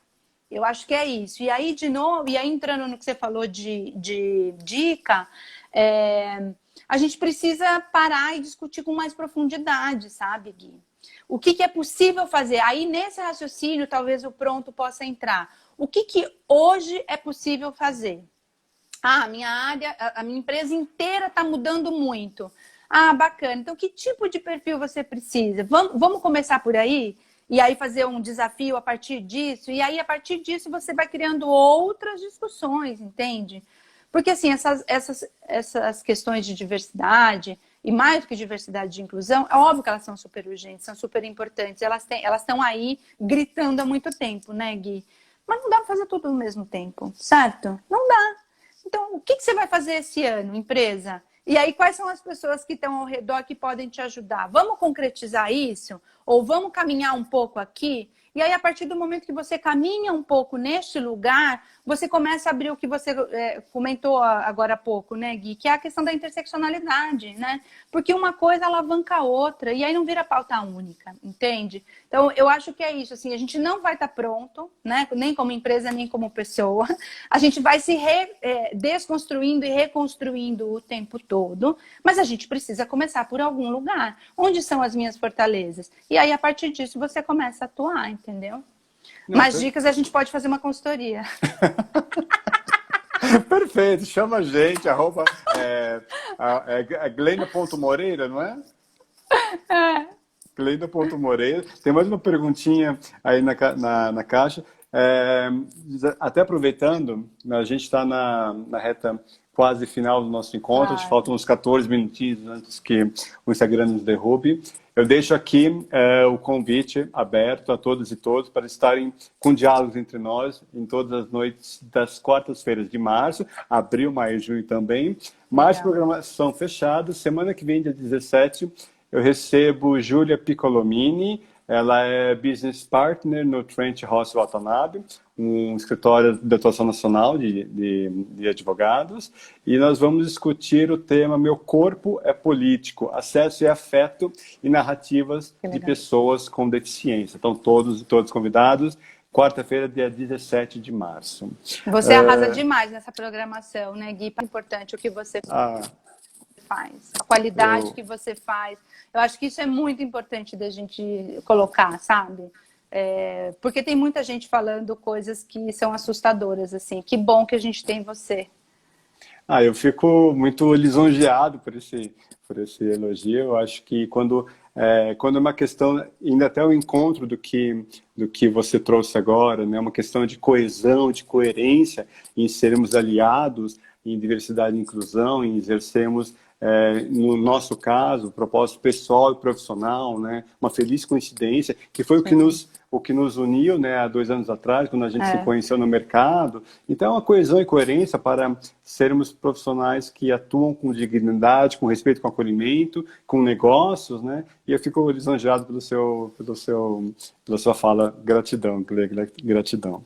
B: Eu acho que é isso. E aí, de novo, e aí entrando no que você falou de dica, a gente precisa parar e discutir com mais profundidade, sabe, Gui? O que é possível fazer? Aí, nesse raciocínio, talvez o pronto possa entrar. O que hoje é possível fazer? Ah, a minha empresa inteira está mudando muito. Ah, bacana. Então, que tipo de perfil você precisa? Vamos começar por aí? E aí fazer um desafio a partir disso? E aí, a partir disso, você vai criando outras discussões, entende? Porque, assim, essas questões de diversidade, e mais do que diversidade de inclusão, é óbvio que elas são super urgentes, são super importantes. Elas estão aí gritando há muito tempo, né, Gui? Mas não dá para fazer tudo ao mesmo tempo, certo? Não dá. Então, o que você vai fazer esse ano, empresa? E aí, quais são as pessoas que estão ao redor que podem te ajudar? Vamos concretizar isso? Ou vamos caminhar um pouco aqui? E aí, a partir do momento que você caminha um pouco neste lugar, você começa a abrir o que você comentou agora há pouco, né, Gui? Que é a questão da interseccionalidade, né? Porque uma coisa alavanca a outra, e aí não vira pauta única, entende? Então, eu acho que é isso, assim, a gente não vai estar pronto, né? Nem como empresa, nem como pessoa. A gente vai se desconstruindo e reconstruindo o tempo todo, mas a gente precisa começar por algum lugar. Onde são as minhas fortalezas? E aí, a partir disso, você começa a atuar, entendeu?
A: Não,
B: Mais dicas, a gente pode fazer uma consultoria.
A: Perfeito, chama a gente, Glenda.Moreira, não é? Glenda.Moreira. Tem mais uma perguntinha aí na caixa. Até aproveitando, a gente está na reta quase final do nosso encontro,
B: Claro.
A: faltam uns 14 minutinhos antes que o Instagram nos derrube. Eu deixo aqui o convite aberto a todos e todas para estarem com diálogos entre nós em todas as noites das quartas-feiras de março, abril, maio e junho também. Mais programação fechada. Semana que vem, dia 17, eu recebo Júlia Piccolomini. Ela é Business Partner no Trent Ross Watanabe, um escritório de atuação nacional de advogados. E nós vamos discutir o tema Meu Corpo é Político, Acesso e Afeto e Narrativas de Pessoas com Deficiência. Então, todos e todas convidados. Quarta-feira, dia 17 de março.
B: Você arrasa demais nessa programação, né, Gui? É importante o que você faz, a qualidade que você faz. Eu acho que isso é muito importante da gente colocar, sabe? Porque tem muita gente falando coisas que são assustadoras, assim. Que bom que a gente tem você.
A: Eu fico muito lisonjeado por esse elogio. Eu acho que quando é uma questão, ainda até o encontro do que você trouxe agora, né? Uma questão de coesão, de coerência em sermos aliados em diversidade e inclusão, em exercermos, no nosso caso, propósito pessoal e profissional, né? Uma feliz coincidência, que foi o que nos uniu, né, há 2 anos atrás, quando a gente se conheceu no mercado. Então, uma coesão e coerência para sermos profissionais que atuam com dignidade, com respeito, com acolhimento, com negócios, né? E eu fico lisonjeado pela sua fala. Gratidão, gratidão.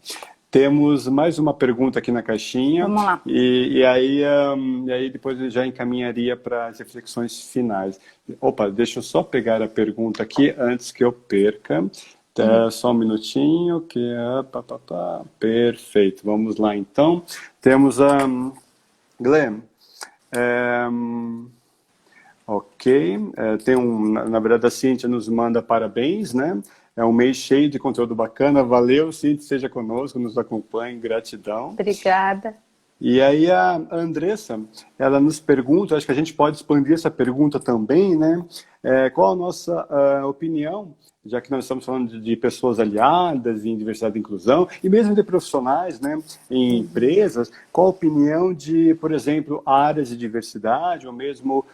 A: Temos mais uma pergunta aqui na caixinha.
B: Vamos lá.
A: E aí depois eu já encaminharia para as reflexões finais. Opa, deixa eu só pegar a pergunta aqui antes que eu perca. Só um minutinho. Perfeito. Vamos lá, então. Temos a Glenn. Ok. Na verdade, a Cíntia nos manda parabéns, né? É um mês cheio de conteúdo bacana. Valeu, Cíntia, seja conosco, nos acompanhe. Gratidão.
B: Obrigada.
A: E aí a Andressa, ela nos pergunta, acho que a gente pode expandir essa pergunta também, né? Qual a nossa opinião, já que nós estamos falando de pessoas aliadas em diversidade e inclusão, e mesmo de profissionais, né, em empresas, qual a opinião de, por exemplo, áreas de diversidade, ou mesmo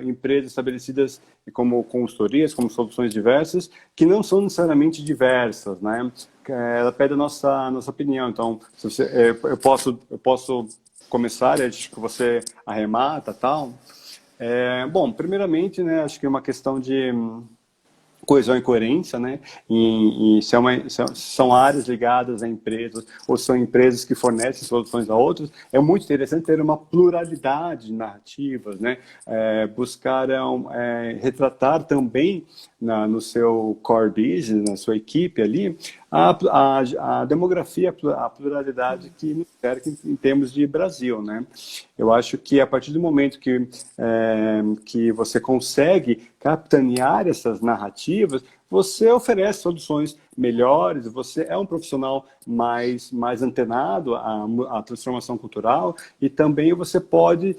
A: empresas estabelecidas como consultorias, como soluções diversas, que não são necessariamente diversas, né? Ela pede a nossa opinião. Então, se você, eu posso começar, antes que você arremata, tal. Bom, primeiramente, né, acho que é uma questão de coesão e coerência, né? E são áreas ligadas a empresas, ou são empresas que fornecem soluções a outros, é muito interessante ter uma pluralidade de narrativas, né? Buscar retratar também no seu core business, na sua equipe ali, a demografia, a pluralidade que nos cerca em termos de Brasil, né? Eu acho que a partir do momento que você consegue capitanear essas narrativas, você oferece soluções melhores, você é um profissional mais antenado à transformação cultural e também você pode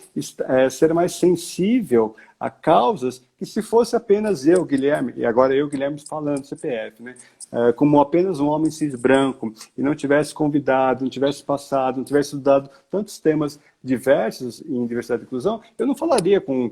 A: ser mais sensível a causas que, se fosse apenas eu, Guilherme, e agora eu, Guilherme, falando CPF, né? Como apenas um homem cis branco e não tivesse convidado, não tivesse passado, não tivesse estudado tantos temas diversos em diversidade e inclusão, eu não falaria com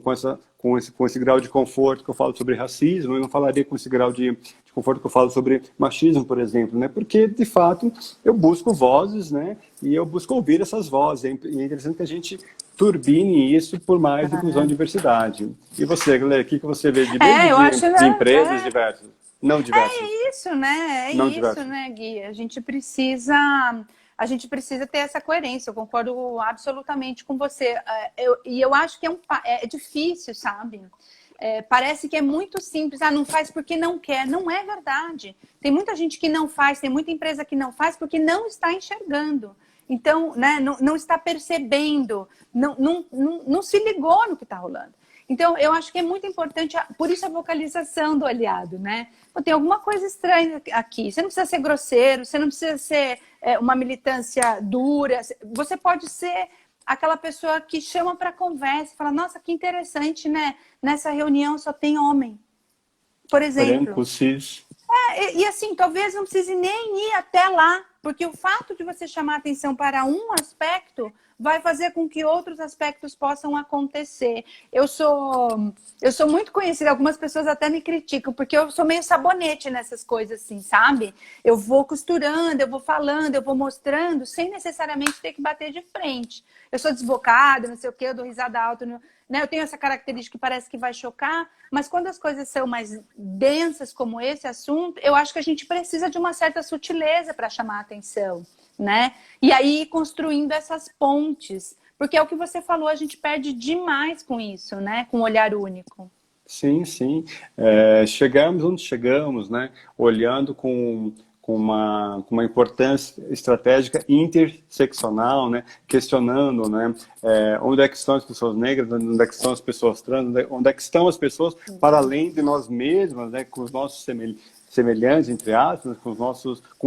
A: esse grau de conforto que eu falo sobre racismo, eu não falaria com esse grau de conforto que eu falo sobre machismo, por exemplo, né? Porque, de fato, eu busco vozes, né? E eu busco ouvir essas vozes. É interessante que a gente turbine isso por mais inclusão e diversidade. E você, Glê, o que você vê de de empresas diversas? Não diversas.
B: É isso, né?
A: Não
B: isso,
A: diversas.
B: né, Gui? A gente precisa ter essa coerência. Eu concordo absolutamente com você. Eu acho que é difícil, sabe? Parece que é muito simples. Não faz porque não quer. Não é verdade. Tem muita gente que não faz, tem muita empresa que não faz porque não está enxergando. Então, né, não está percebendo, não se ligou no que está rolando. Então, eu acho que é muito importante, por isso a vocalização do aliado, né? Tem alguma coisa estranha aqui. Você não precisa ser grosseiro, você não precisa ser uma militância dura. Você pode ser aquela pessoa que chama para conversa e fala, nossa, que interessante, né? Nessa reunião só tem homem, por exemplo.
A: Branco, cis.
B: E assim, talvez não precise nem ir até lá, porque o fato de você chamar atenção para um aspecto vai fazer com que outros aspectos possam acontecer. Eu sou muito conhecida, algumas pessoas até me criticam, porque eu sou meio sabonete nessas coisas assim, sabe? Eu vou costurando, eu vou falando, eu vou mostrando, sem necessariamente ter que bater de frente. Eu sou desbocada, não sei o quê, eu dou risada alta, né? Eu tenho essa característica que parece que vai chocar, mas quando as coisas são mais densas como esse assunto, eu acho que a gente precisa de uma certa sutileza para chamar a atenção, né? E aí ir construindo essas pontes, porque é o que você falou, a gente perde demais com isso, né? Com o olhar único.
A: Sim, sim. Chegamos onde chegamos, né? Olhando com uma importância estratégica interseccional, né? Questionando, né? Onde é que estão as pessoas negras, onde é que estão as pessoas trans, onde é que estão as pessoas para além de nós mesmos, né? Com os nossos semelhantes, entre aspas, com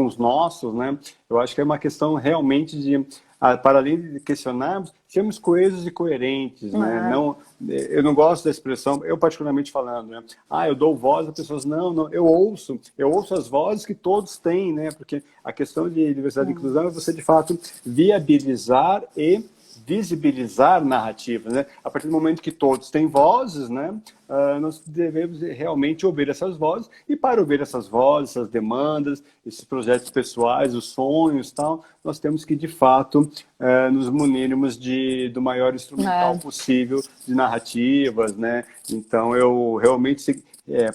A: os nossos, né? Eu acho que é uma questão realmente de, para além de questionarmos, sermos coesos e coerentes, né? Não, eu não gosto da expressão, eu particularmente falando, né? Eu dou voz às pessoas, não, eu ouço as vozes que todos têm, né? Porque a questão de diversidade e inclusão é você, de fato, viabilizar e visibilizar narrativas, né? A partir do momento que todos têm vozes, né? Nós devemos realmente ouvir essas vozes, e para ouvir essas vozes, essas demandas, esses projetos pessoais, os sonhos, tal, nós temos que, de fato, nos munirmos do maior instrumental possível de narrativas, né? Então, eu realmente,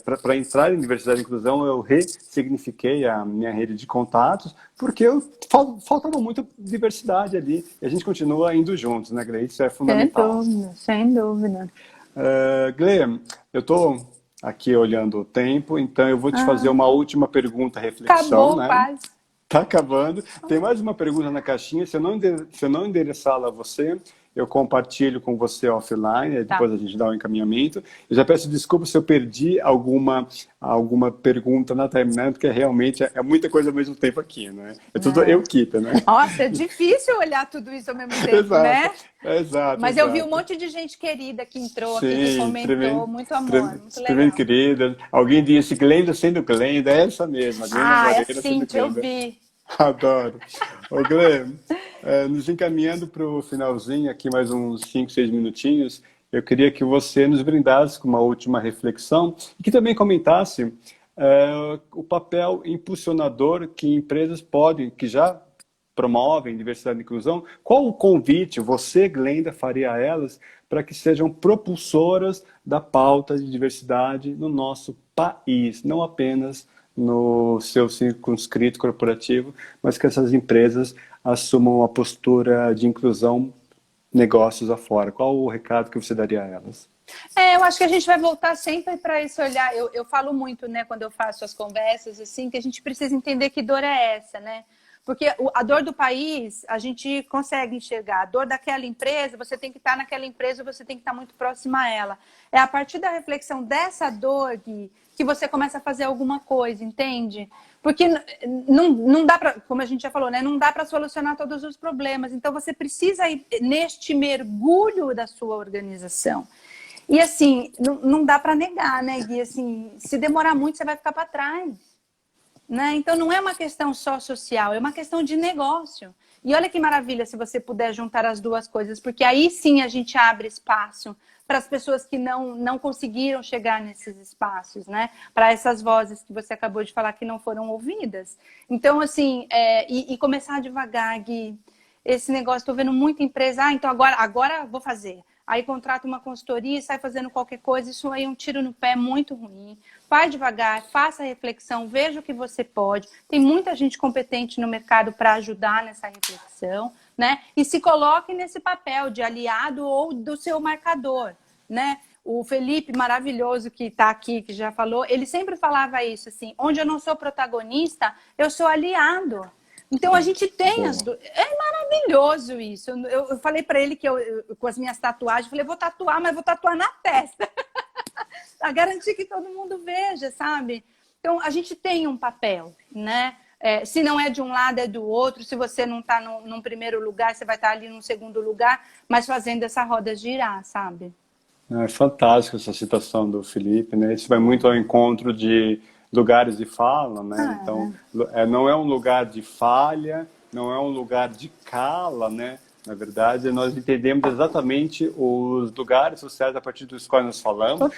A: para entrar em diversidade e inclusão, eu ressignifiquei a minha rede de contatos, porque faltava muita diversidade ali, e a gente continua indo juntos, né, Glê? Isso é fundamental.
B: Sem dúvida.
A: Glê, eu estou aqui olhando o tempo, então eu vou te fazer uma última pergunta, reflexão.
B: Acabou,
A: né?
B: quase.
A: Tá acabando. Tem mais uma pergunta na caixinha, se eu não endereçá-la a você, eu compartilho com você offline,
B: Tá.
A: depois a gente dá um encaminhamento. Eu já peço desculpa se eu perdi alguma pergunta na timeline, porque realmente é muita coisa ao mesmo tempo aqui, né? É tudo equipe, né?
B: Nossa, é difícil olhar tudo isso ao mesmo tempo, né?
A: Exato, exato,
B: Mas eu vi um
A: exato.
B: monte de gente querida que entrou aqui, que
A: Sim,
B: comentou. Muito amor, muito
A: extremamente
B: legal.
A: querida. Alguém disse Glenda sendo Glenda, é essa mesma, Glenda
B: Ah, é a
A: Moreira sendo
B: Cíntia, eu
A: Glenda.
B: vi.
A: Adoro. Ô, Glê, nos encaminhando para o finalzinho, aqui mais uns 5, 6 minutinhos, eu queria que você nos brindasse com uma última reflexão e que também comentasse o papel impulsionador que empresas podem, que já promovem diversidade e inclusão. Qual o convite você, Glenda, faria a elas para que sejam propulsoras da pauta de diversidade no nosso país, não apenas no seu circunscrito corporativo, mas que essas empresas assumam a postura de inclusão negócios afora. Qual o recado que você daria a elas?
B: Eu acho que a gente vai voltar sempre para esse olhar. Eu falo muito, né, quando eu faço as conversas, assim, que a gente precisa entender que dor é essa, né? Porque a dor do país, a gente consegue enxergar. A dor daquela empresa, você tem que estar naquela empresa, você tem que estar muito próxima a ela. É a partir da reflexão dessa dor, Gui, que você começa a fazer alguma coisa, entende? Porque não dá para, como a gente já falou, né? Não dá para solucionar todos os problemas. Então, você precisa ir neste mergulho da sua organização. E assim, não dá para negar, né, Gui? Assim, se demorar muito, você vai ficar para trás. Né? Então, não é uma questão só social, é uma questão de negócio. E olha que maravilha se você puder juntar as duas coisas, porque aí sim a gente abre espaço para as pessoas que não conseguiram chegar nesses espaços, né? Para essas vozes que você acabou de falar que não foram ouvidas. Então, assim, e começar devagar, Gui. Esse negócio, estou vendo muita empresa, então agora vou fazer. Aí contrata uma consultoria e sai fazendo qualquer coisa. Isso aí é um tiro no pé muito ruim. Vai devagar, faça a reflexão, veja o que você pode. Tem muita gente competente no mercado para ajudar nessa reflexão, né? E se coloque nesse papel de aliado ou do seu marcador, né? O Felipe, maravilhoso, que está aqui, que já falou, ele sempre falava isso, assim, onde eu não sou protagonista, eu sou aliado. Então a gente tem as duas. É maravilhoso isso. Eu falei para ele que com as minhas tatuagens, eu falei, vou tatuar, mas vou tatuar na testa. Para garantir que todo mundo veja, sabe? Então a gente tem um papel, né? Se não é de um lado, é do outro. Se você não está num primeiro lugar, você vai estar ali num segundo lugar, mas fazendo essa roda girar, sabe?
A: É fantástico essa citação do Felipe, né? Isso vai muito ao encontro de lugares de fala, né? Então, não é um lugar de falha, não é um lugar de cala, né? Na verdade, nós entendemos exatamente os lugares sociais a partir dos quais nós falamos.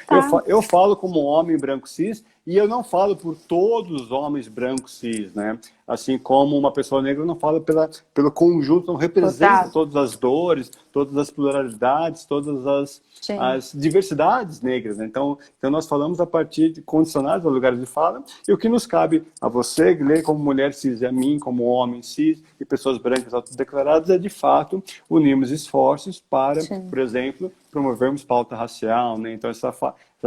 A: Eu falo como homem branco cis e eu não falo por todos os homens brancos cis, né? Assim como uma pessoa negra não fala pelo conjunto, não representa todas as dores, todas as pluralidades, todas as diversidades negras, né? Então nós falamos a partir de condicionados a lugares de fala e o que nos cabe a você, Glê, como mulher cis, e a mim, como homem cis, e pessoas brancas autodeclaradas, é de fato unirmos esforços para, por exemplo, promovermos pauta racial, né? Então essa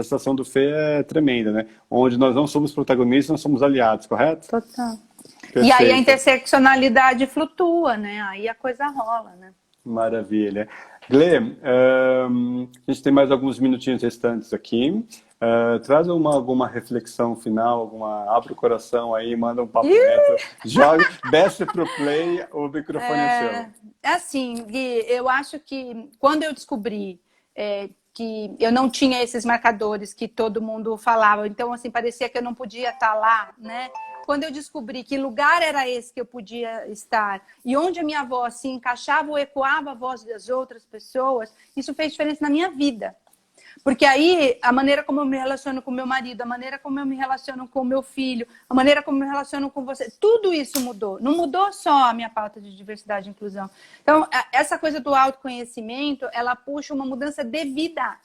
A: situação do Fê é tremenda, né? Onde nós não somos protagonistas, nós somos aliados, correto?
B: Total.
A: Perfeito.
B: E aí a interseccionalidade flutua, né? Aí a coisa rola, né?
A: Maravilha. Glê, a gente tem mais alguns minutinhos restantes aqui. Traz alguma reflexão final, abre o coração aí, manda um papo reto, joga, desce pro play, o microfone é seu.
B: Assim, Gui, eu acho que quando eu descobri que eu não tinha esses marcadores que todo mundo falava, então assim, parecia que eu não podia estar lá, né? Quando eu descobri que lugar era esse que eu podia estar e onde a minha voz se encaixava ou ecoava a voz das outras pessoas, isso fez diferença na minha vida. Porque aí, a maneira como eu me relaciono com meu marido, a maneira como eu me relaciono com o meu filho, a maneira como eu me relaciono com você, tudo isso mudou. Não mudou só a minha pauta de diversidade e inclusão. Então, essa coisa do autoconhecimento, ela puxa uma mudança de vida,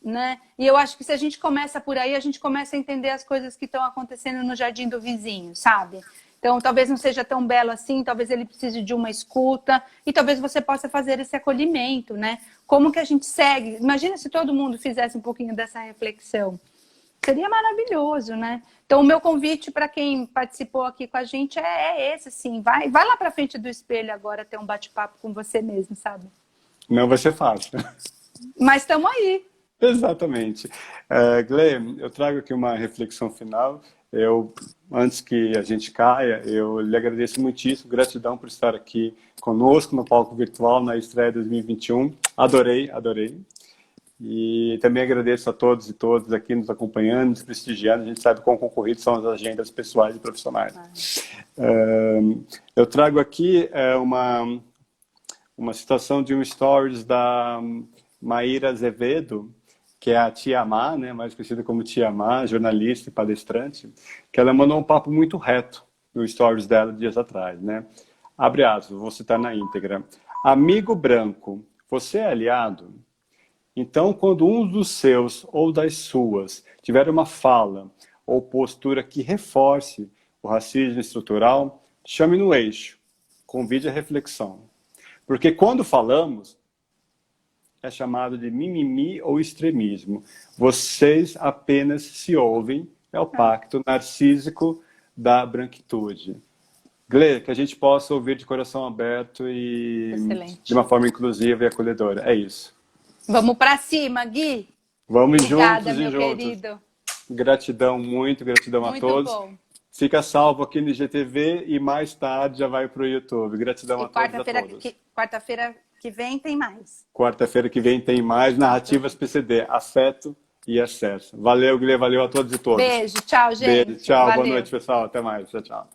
B: né? E eu acho que se a gente começa por aí, a gente começa a entender as coisas que estão acontecendo no jardim do vizinho, sabe? Então, talvez não seja tão belo assim, talvez ele precise de uma escuta e talvez você possa fazer esse acolhimento, né? Como que a gente segue? Imagina se todo mundo fizesse um pouquinho dessa reflexão. Seria maravilhoso, né? Então, o meu convite para quem participou aqui com a gente é esse, assim. Vai lá para frente do espelho agora ter um bate-papo com você mesmo, sabe?
A: Não vai ser fácil.
B: Mas estamos aí.
A: Exatamente. Gle, eu trago aqui uma reflexão final. Antes que a gente caia, eu lhe agradeço muitíssimo, gratidão por estar aqui conosco no palco virtual na estreia 2021. Adorei, adorei. E também agradeço a todos e todas aqui nos acompanhando, nos prestigiando. A gente sabe quão concorridas são as agendas pessoais e profissionais. Eu trago aqui uma citação de um stories da Maíra Azevedo, que é a Tia Má, né, mais conhecida como Tia Má, jornalista e palestrante, que ela mandou um papo muito reto no stories dela dias atrás, né? Abre aspas, vou citar na íntegra. Amigo branco, você é aliado? Então, quando um dos seus ou das suas tiver uma fala ou postura que reforce o racismo estrutural, chame no eixo, convide a reflexão. Porque quando falamos, é chamado de mimimi ou extremismo. Vocês apenas se ouvem, é o pacto narcísico da branquitude. Gle, que a gente possa ouvir de coração aberto e
B: Excelente.
A: de uma forma inclusiva e acolhedora. É isso.
B: Vamos para cima, Gui.
A: Vamos
B: Obrigada,
A: juntos e
B: meu
A: juntos.
B: querido.
A: Gratidão, gratidão a todos.
B: Muito bom.
A: Fica salvo aqui no IGTV e mais tarde já vai para o YouTube. Gratidão a todos e a todas.
B: Quarta-feira que vem tem mais.
A: Quarta-feira que vem tem mais Narrativas PCD, Afeto e Excesso. Valeu, Gle, valeu a todos e todas.
B: Beijo, tchau, gente.
A: Beijo, tchau,
B: Valeu.
A: boa noite, pessoal. Até mais, tchau, tchau.